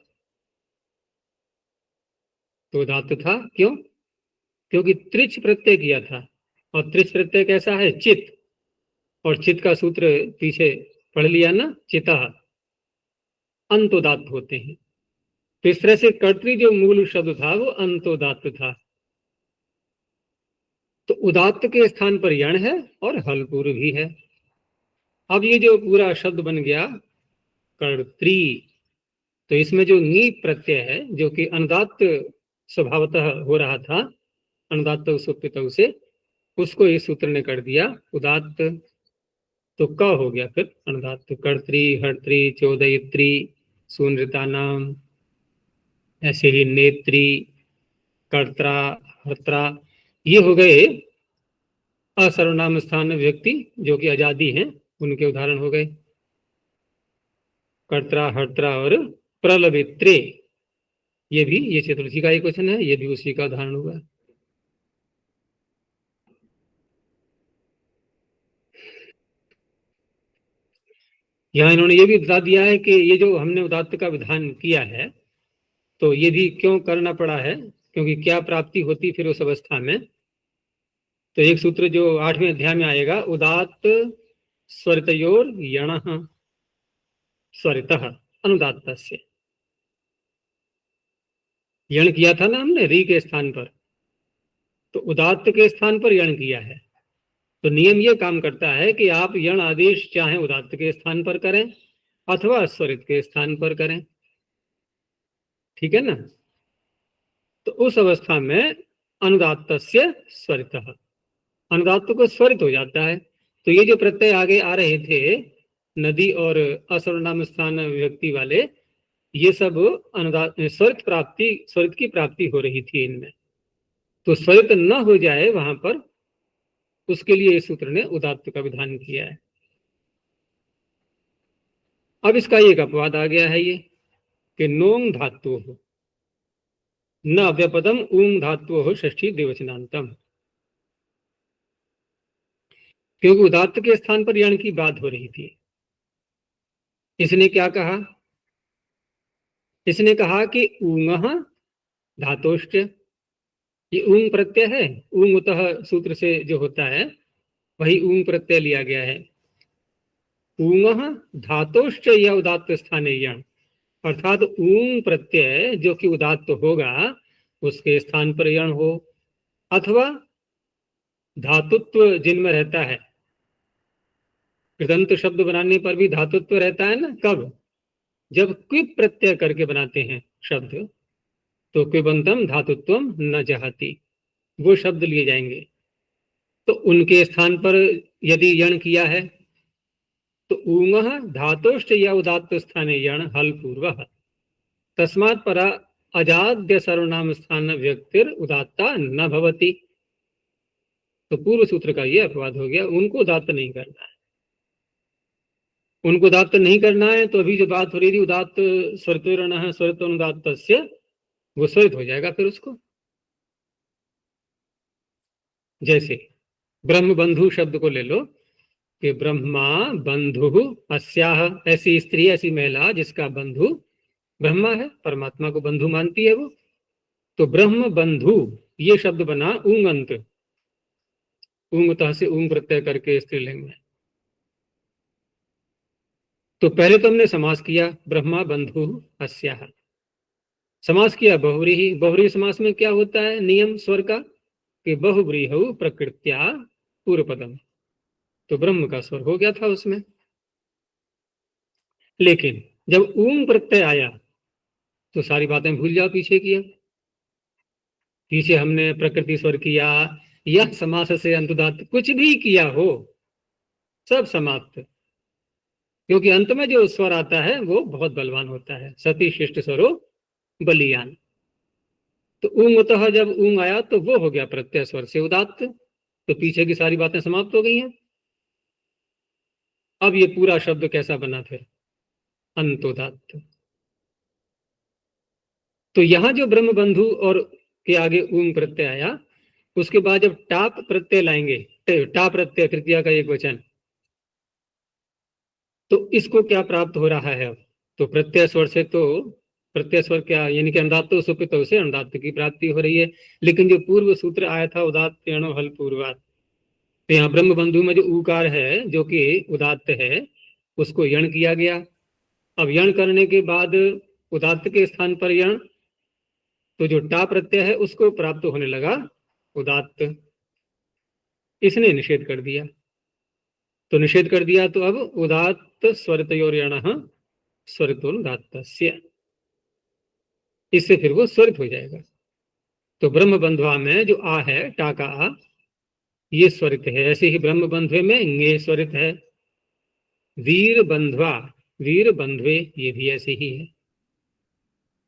तो उदात्त था क्यों, क्योंकि त्रिच प्रत्यय किया था, और त्रिच प्रत्यय कैसा है चित, और चित का सूत्र पीछे पढ़ लिया ना, चिता अंतोदात्त होते हैं, तो इस तरह से कर्तृ जो मूल शब्द था वो अंतोदात्त था, तो उदात्त के स्थान पर यण है और हल पूर्व भी है। अब ये जो पूरा शब्द बन गया कर्त्री, तो इसमें जो नी प्रत्यय है जो कि अनुदात्त स्वभावतः हो रहा था, अनुदात्त सुप्त से, उसको इस सूत्र ने कर दिया उदात्त, तो क हो गया फिर अनुदात्त, कर्त्री हर्त्री चौदयित्री सुनृता नाम, ऐसे ही नेत्री कर्त्रा हर्त्रा, ये हो गए असर्वनाम स्थान व्यक्ति जो कि आजादी हैं उनके उदाहरण हो गए, कर्त्रा हर्त्रा और प्रलवित्रे, ये भी ये चतुर्थी का एक वचन है, ये भी उसी का उदाहरण हुआ। यहाँ इन्होंने ये भी बता दिया है कि ये जो हमने उदात्त का विधान किया है तो ये भी क्यों करना पड़ा है, क्योंकि क्या प्राप्ति होती फिर उस अवस्था में, तो एक सूत्र जो 8वें अध्याय में आएगा, उदात्त स्वरितयोर यण स्वरितः अनुदात्तस्य, यण किया था ना हमने री के स्थान पर, तो उदात्त के स्थान पर यण किया है, तो नियम ये काम करता है कि आप यण आदेश चाहे उदात्त के स्थान पर करें अथवा स्वरित के स्थान पर करें, ठीक है ना, तो उस अवस्था में अनुदात्तस्य स्वरितः, अनुदात्त को स्वरित हो जाता है। तो ये जो प्रत्यय आगे आ रहे थे नदी और असर्वनाम स्थान व्यक्ति वाले, ये सब अनुदात स्वरित प्राप्ति, स्वरित की प्राप्ति हो रही थी इनमें, तो स्वरित न हो जाए वहां पर, उसके लिए इस सूत्र ने उदात्त का विधान किया है। अब इसका एक अपवाद आ गया है ये कि नोंग धातु हो न अव्यपदम ऊंग धातु हो षष्ठी द्विवचनांतम, क्योंकि उदात्त के स्थान पर यण की बात हो रही थी। इसने क्या कहा, इसने कहा कि ऊंग धातोष्ट, ये ऊंग प्रत्यय है, ऊंग उतः सूत्र से जो होता है वही ऊंग प्रत्यय लिया गया है, ऊंग धातोष्ट या उदात्त स्थाने यण, अर्थात ऊंग प्रत्यय जो कि उदात्त होगा उसके स्थान पर यण हो, अथवा धातुत्व जिनमें रहता है, कृदंत शब्द बनाने पर भी धातुत्व रहता है ना, कब, जब क्विप प्रत्यय करके बनाते हैं शब्द, तो क्विबंतम धातुत्वम न जहाती, वो शब्द लिए जाएंगे, तो उनके स्थान पर यदि यण किया है तो ऊंग धातोष्ट या उदात्त स्थाने यण हल पूर्व तस्मात् परा अजाद्य सर्वनाम स्थान व्यक्तिर उदात्ता न भवति। तो पूर्व सूत्र का ये अपवाद हो गया, उनको उदात्त नहीं करना है। उनको उदात्त नहीं करना है तो अभी जो बात हो रही थी उदात्त स्वरितोरणः स्वरितोनुदात्तस्य, वो स्वरित हो जाएगा फिर उसको। जैसे ब्रह्म बंधु शब्द को ले लो कि ब्रह्मा बंधु अस्याह, ऐसी स्त्री ऐसी महिला जिसका बंधु ब्रह्मा है, परमात्मा को बंधु मानती है वो। तो ब्रह्म बंधु ये शब्द बना ऊंग अंत, ऊंगतः से ऊंग प्रत्यय करके स्त्रीलिंग में। तो पहले तो हमने समास किया ब्रह्मा बंधु अस्याह, समास किया बहुव्रीहि। बहुव्रीहि समास में क्या होता है नियम स्वर का कि बहुव्रीहौ प्रकृत्या पूर्व पदम, तो ब्रह्म का स्वर हो गया था उसमें। लेकिन जब ऊंग प्रत्यय आया तो सारी बातें भूल जाओ पीछे किया। पीछे हमने प्रकृति स्वर किया या समास से अंतुदात्त कुछ भी किया हो, सब समाप्त। क्योंकि अंत में जो स्वर आता है वो बहुत बलवान होता है, सती शिष्ट स्वरो बलियान। तो ऊंगतः जब ऊंग आया तो वो हो गया प्रत्यय स्वर से उदात्त, तो पीछे की सारी बातें समाप्त हो गई हैं। अब ये पूरा शब्द कैसा बना फिर अंतोदात्त। तो यहां जो ब्रह्म बंधु और के आगे ऊंग प्रत्यय आया, उसके बाद जब टाप प्रत्यय लाएंगे, टाप प्रत्यय तृतीया का एक वचन, तो इसको क्या प्राप्त हो रहा है अब? तो प्रत्यय स्वर से तो प्रत्यय स्वर क्या यानी कि अनुदात्त सुपित से अनुदात्त की प्राप्ति हो रही है। लेकिन जो पूर्व सूत्र आया था उदात्त यणो हल पूर्वात, तो यहाँ ब्रह्म बंधु में जो ऊकार है जो कि उदात्त है उसको यण किया गया। अब यण करने के बाद उदात्त के स्थान पर यण, तो जो टा प्रत्यय है उसको प्राप्त होने लगा उदात्त, इसने निषेध कर दिया। तो निषेध कर दिया तो अब उदात्त स्वरितयोर्यणः स्वरितोनुदात्तस्य, इससे फिर वो स्वरित हो जाएगा। तो ब्रह्म बंधुआ में जो आ है टा का आ ये स्वरित है, ऐसे ही ब्रह्म बंधुए में ङे स्वरित है। वीर बंधुआ वीर बंधुए ये भी ऐसे ही है।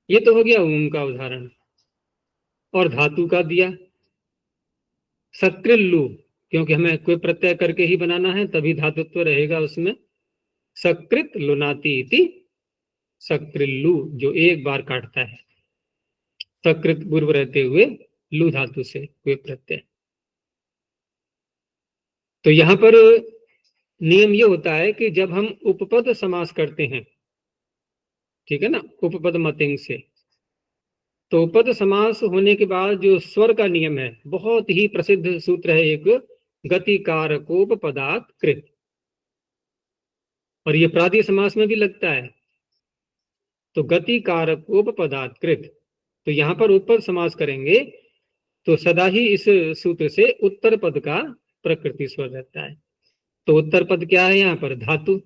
ये तो हो गया ऊं का उदाहरण। और धातु का दिया सक्रिल्लु, क्योंकि हमें कोई प्रत्यय करके ही बनाना है तभी धातुत्व रहेगा उसमें। सकृत लुनाती इति सक्रिल्लु, जो एक बार काटता है, सकृत पूर्व रहते हुए लू धातु से कोई प्रत्यय। तो यहां पर नियम ये होता है कि जब हम उपपद समास करते हैं, ठीक है ना, उपपद मतिंग से, तो उपपद समास होने के बाद जो स्वर का नियम है, बहुत ही प्रसिद्ध सूत्र है एक, गति कारकोपपदात् कृत, और ये प्रादीय समास में भी लगता है। तो गति कारकोपपदात् कृत, तो यहां पर उपपद समास करेंगे तो सदा ही इस सूत्र से उत्तर पद का प्रकृति स्वर रहता है। तो उत्तर पद क्या है यहाँ पर? धातु,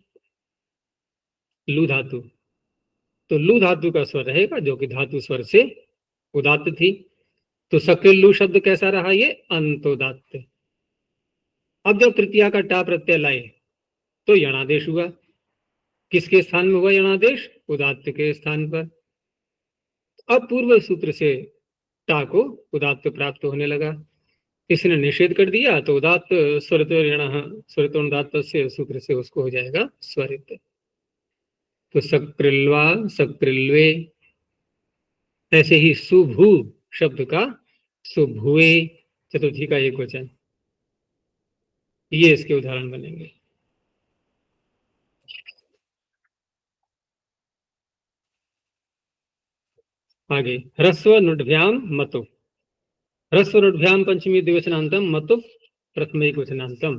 लू धातु। तो लू धातु का स्वर रहेगा जो कि धातु स्वर से उदात्त थी। तो सक्रिल्लू शब्द कैसा रहा? ये अंतोदात्त। अब जब तृतीया का टा प्रत्यय लाए तो यणादेश हुआ। किसके स्थान में हुआ यणादेश? उदात्त के स्थान पर। अब पूर्व सूत्र से टा को उदात्त प्राप्त होने लगा, इसने निषेध कर दिया तो उदात्त स्वरितोनुदात्त से सूत्र से उसको हो जाएगा स्वरित। तो सक्रिल्वा सक्रिल्वे, ऐसे ही सुभु शब्द का सुभुए चतुर्थी का एक वचन, ये इसके उदाहरण बनेंगे। आगे ह्रस्व नुड्भ्याम मतु, ह्रस्व नुड्भ्याम पंचमी द्विवचनांतम मतु प्रथमैक वचनांतम।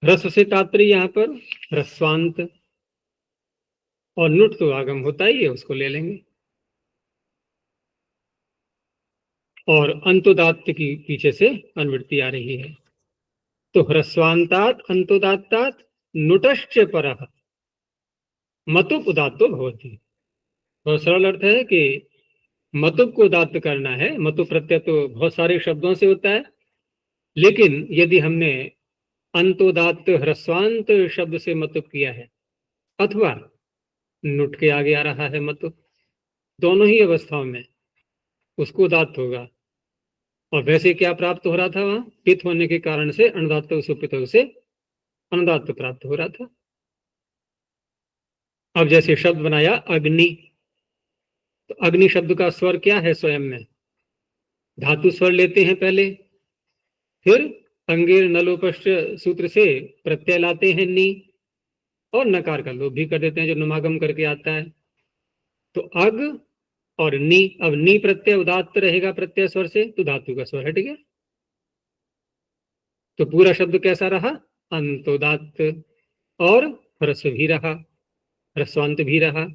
ह्रस्व से तात्पर्य यहाँ पर ह्रस्वांत, और नुट तो आगम होता ही है, उसको ले लेंगे। और अंतोदात्त की पीछे से अनुवृत्ति आ रही है। तो ह्रस्वांतात अंतोदात्तात नुटश्च परः मतुप उदात्तो भवति। बहुत सरल अर्थ है कि मतुप को उदात्त करना है। मतुप प्रत्यय तो बहुत सारे शब्दों से होता है, लेकिन यदि हमने अंतोदात्त ह्रस्वांत शब्द से मतुप किया है, अथवा नुट के आगे आ रहा है मतुप, दोनों ही अवस्थाओं में उसको उदात्त होगा। और वैसे क्या प्राप्त हो रहा था, वहां पित्त होने के कारण से अनुदात्त सुपित से अनुदात्त प्राप्त हो रहा था। अब जैसे शब्द बनाया अग्नि, तो अग्नि शब्द का स्वर क्या है, स्वयं में धातु स्वर लेते हैं पहले, फिर अंगेर नलोपश्च सूत्र से प्रत्यय लाते हैं नी, और नकार का लोप भी कर देते हैं जो नुमागम करके आता है। तो अग और नी, अब नी प्रत्यय उदात्त रहेगा प्रत्यय स्वर से, तो धातु का स्वर हट गया, तो पूरा शब्द कैसा रहा, अंतोदात्त, और ह्रस्व भी रहा, ह्रस्वांत भी रहा।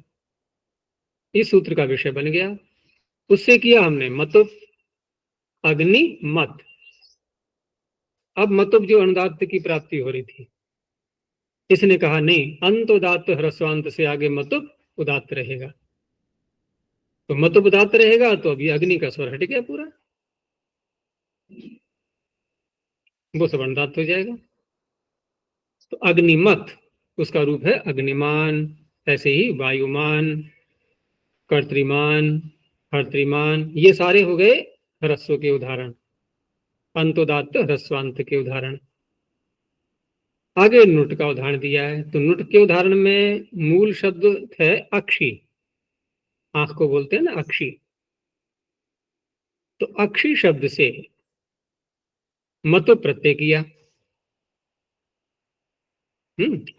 इस सूत्र का विषय बन गया। उससे किया हमने मतुप अग्नि मत। अब मतुप जो अनुदात्त की प्राप्ति हो रही थी, इसने कहा नहीं, अंतोदात्त ह्रस्वांत से आगे मतुप उदात्त रहेगा। तो मतुप उदात्त रहेगा, तो अभी अग्नि का स्वर हट गया पूरा, वो सब अनुदात्त हो जाएगा। तो अग्निमत उसका रूप है अग्निमान। ऐसे ही वायुमान, कर्तृमान, हर्तृमान, ये सारे हो गए ह्रस्व के उदाहरण, अंतोदात्त ह्रस्वांत के उदाहरण। आगे नुट का उदाहरण दिया है। तो नुट के उदाहरण में मूल शब्द है अक्षी, आंख को बोलते हैं ना अक्षी। तो अक्षी शब्द से मतु प्रत्यय किया,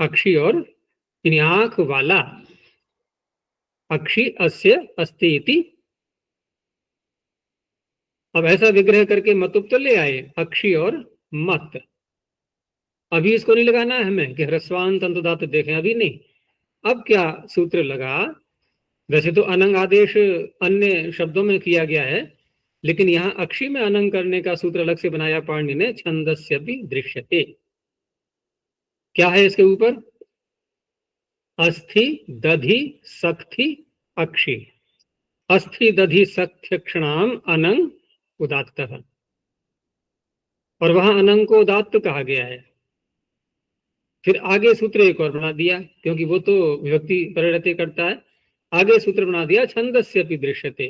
अक्षी और यानी आंख वाला, अक्षी अस्य अस्ति इति। अब ऐसा विग्रह करके मतुप तो ले आए, अक्षी और मत। अभी इसको नहीं लगाना है हमें कि ह्रस्वांत अंतोदात्त देखें, अभी नहीं। अब क्या सूत्र लगा, वैसे तो अनंग आदेश अन्य शब्दों में किया गया है, लेकिन यहां अक्षी में अनंग करने का सूत्र अलग से बनाया पाणिनि ने, छंदस्य भी दृश्यते। क्या है इसके ऊपर, अस्थि दधि सक्थि अक्षी, अस्थि दधि सक्थ्यक्षणाम अनंग उदात्त। और वहां अनंग को उदात्त कहा गया है। फिर आगे सूत्र एक और बना दिया, क्योंकि वो तो विभक्ति परिणति करता है। आगे सूत्र बना दिया छंदस्य भी दृश्यते,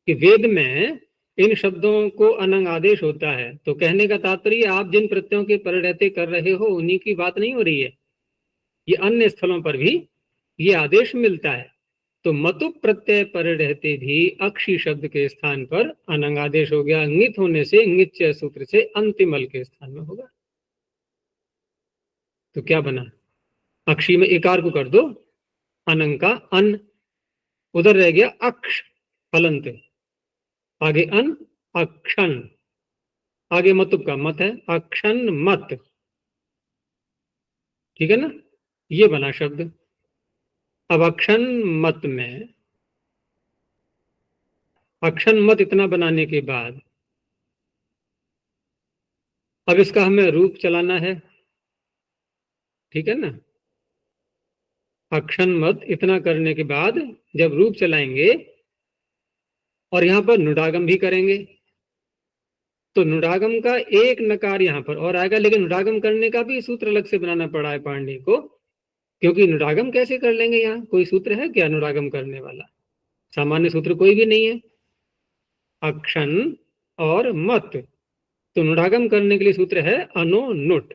कि वेद में इन शब्दों को अनंग आदेश होता है। तो कहने का तात्पर्य, आप जिन प्रत्ययों के परिणति कर रहे हो उन्हीं की बात नहीं हो रही है, ये अन्य स्थलों पर भी ये आदेश मिलता है। तो मतुप प्रत्यय परिणति भी अक्षी शब्द के स्थान पर अनंग आदेश हो गया, अंगित होने से इंगित सूत्र से अंतिमल के स्थान में होगा। तो क्या बना, अक्षी में एकार को कर दो, अनंग का अन, उधर रह गया अक्ष फलंत, आगे अन अक्षण, आगे मतुप का मत है, अक्षण मत, ठीक है ना, ये बना शब्द। अब अक्षण मत में, अक्षण मत इतना बनाने के बाद अब इसका हमें रूप चलाना है, ठीक है ना। अक्षण मत इतना करने के बाद जब रूप चलाएंगे और यहां पर नुडागम भी करेंगे, तो नुडागम का एक नकार यहां पर और आएगा, लेकिन नुडागम करने का भी सूत्र अलग से बनाना पड़ा है पांडे को, क्योंकि नुडागम कैसे कर लेंगे, यहाँ कोई सूत्र है क्या नुडागम करने वाला, सामान्य सूत्र कोई भी नहीं है। अक्षण और मत, तो नुडागम करने के लिए सूत्र है अनो नुट,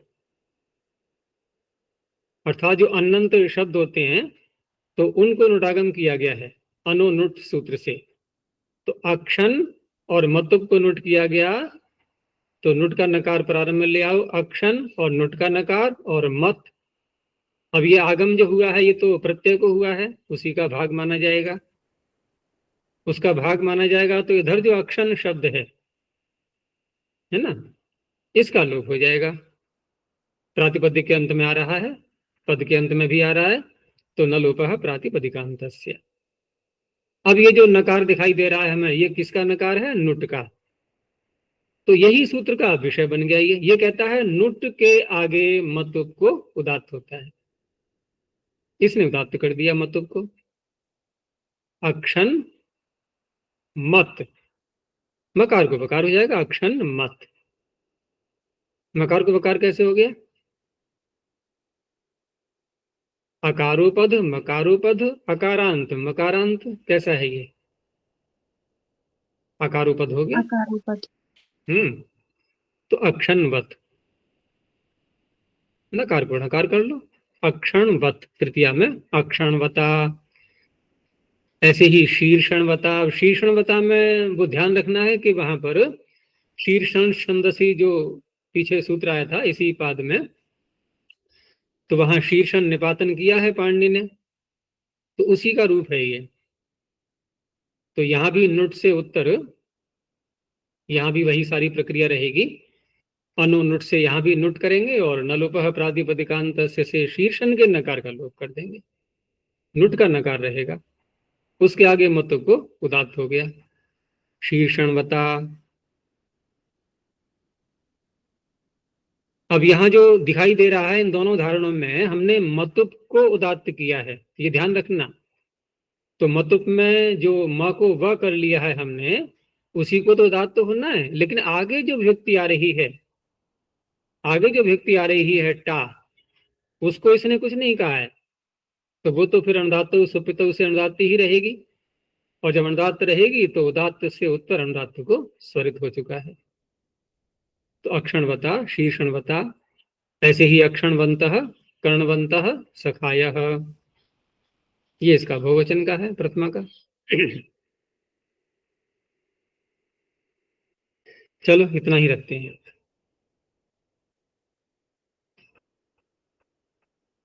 अर्थात जो अनंत शब्द होते हैं तो उनको नुडागम किया गया है अनुनुट सूत्र से। तो अक्षण और मतुप को नुट किया गया, तो नुट का नकार प्रारंभ में ले आओ, अक्षण और नुट का नकार और मत। अब ये आगम जो हुआ है ये तो प्रत्यय को हुआ है, उसी का भाग माना जाएगा, उसका भाग माना जाएगा। तो इधर जो अक्षण शब्द है ना, इसका लोप हो जाएगा, प्रातिपदिक के अंत में आ रहा है, पद के अंत में भी आ रहा है, तो न लोपः प्रातिपदिकांतस्य। अब ये जो नकार दिखाई दे रहा है हमें, ये किसका नकार है, नुट का। तो यही सूत्र का विषय बन गया। ये कहता है नुट के आगे मतुप को उदात्त होता है, इसने उदात्त कर दिया मतुप को। अक्षण मत, मकार को बकार हो जाएगा, अक्षण मत। मकार को बकार कैसे हो गया, अकारोपद, मकारोपद, अकारांत, मकारांत, कैसा है ये? अकारोपद हो गया। अकारोपद। तो अक्षणवत, नकार को नकार कर लो, अक्षणवत तृतीया में, अक्षणवता। ऐसे ही शीर्षणवता, शीर्षणवता में वो ध्यान रखना है कि वहां पर शीर्षण छंदसी जो पीछे सूत्र आया था इसी पाद में, तो वहां शीर्षण निपातन किया है पाणिनि ने, तो उसी का रूप है ये। तो यहाँ भी नुट से उत्तर, यहाँ भी वही सारी प्रक्रिया रहेगी। अनुनुट से यहाँ भी नुट करेंगे और नलोपह प्रातिपदिकांत से शीर्षण के नकार का लोप कर देंगे, नुट का नकार रहेगा। उसके आगे मत को उदात्त हो गया, शीर्षणवता। अब यहाँ जो दिखाई दे रहा है इन दोनों उदाहरणों में हमने मतुप को उदात्त किया है, ये ध्यान रखना। तो मतुप में जो म को व कर लिया है हमने, उसी को तो उदात्त होना है, लेकिन आगे जो व्यक्ति आ रही है, आगे जो व्यक्ति आ रही है टा, उसको इसने कुछ नहीं कहा है, तो वो तो फिर अनुदात्त सुपित से अनुदात्त ही रहेगी, और जब अनुदात्त रहेगी तो उदात्त से उत्तर अनुदात्त को स्वरित हो चुका है। तो अक्षणवता, शीर्षणवता। ऐसे ही अक्षणवंत, कर्णवंत, सखाय, ये इसका बहुवचन का है प्रथमा का। चलो इतना ही रखते हैं।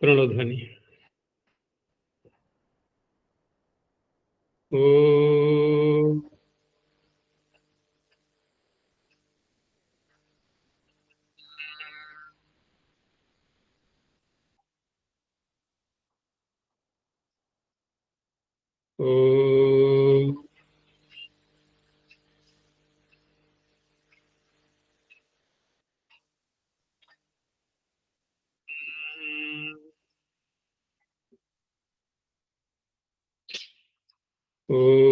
प्रणोध्वनि। ओ ओ ओ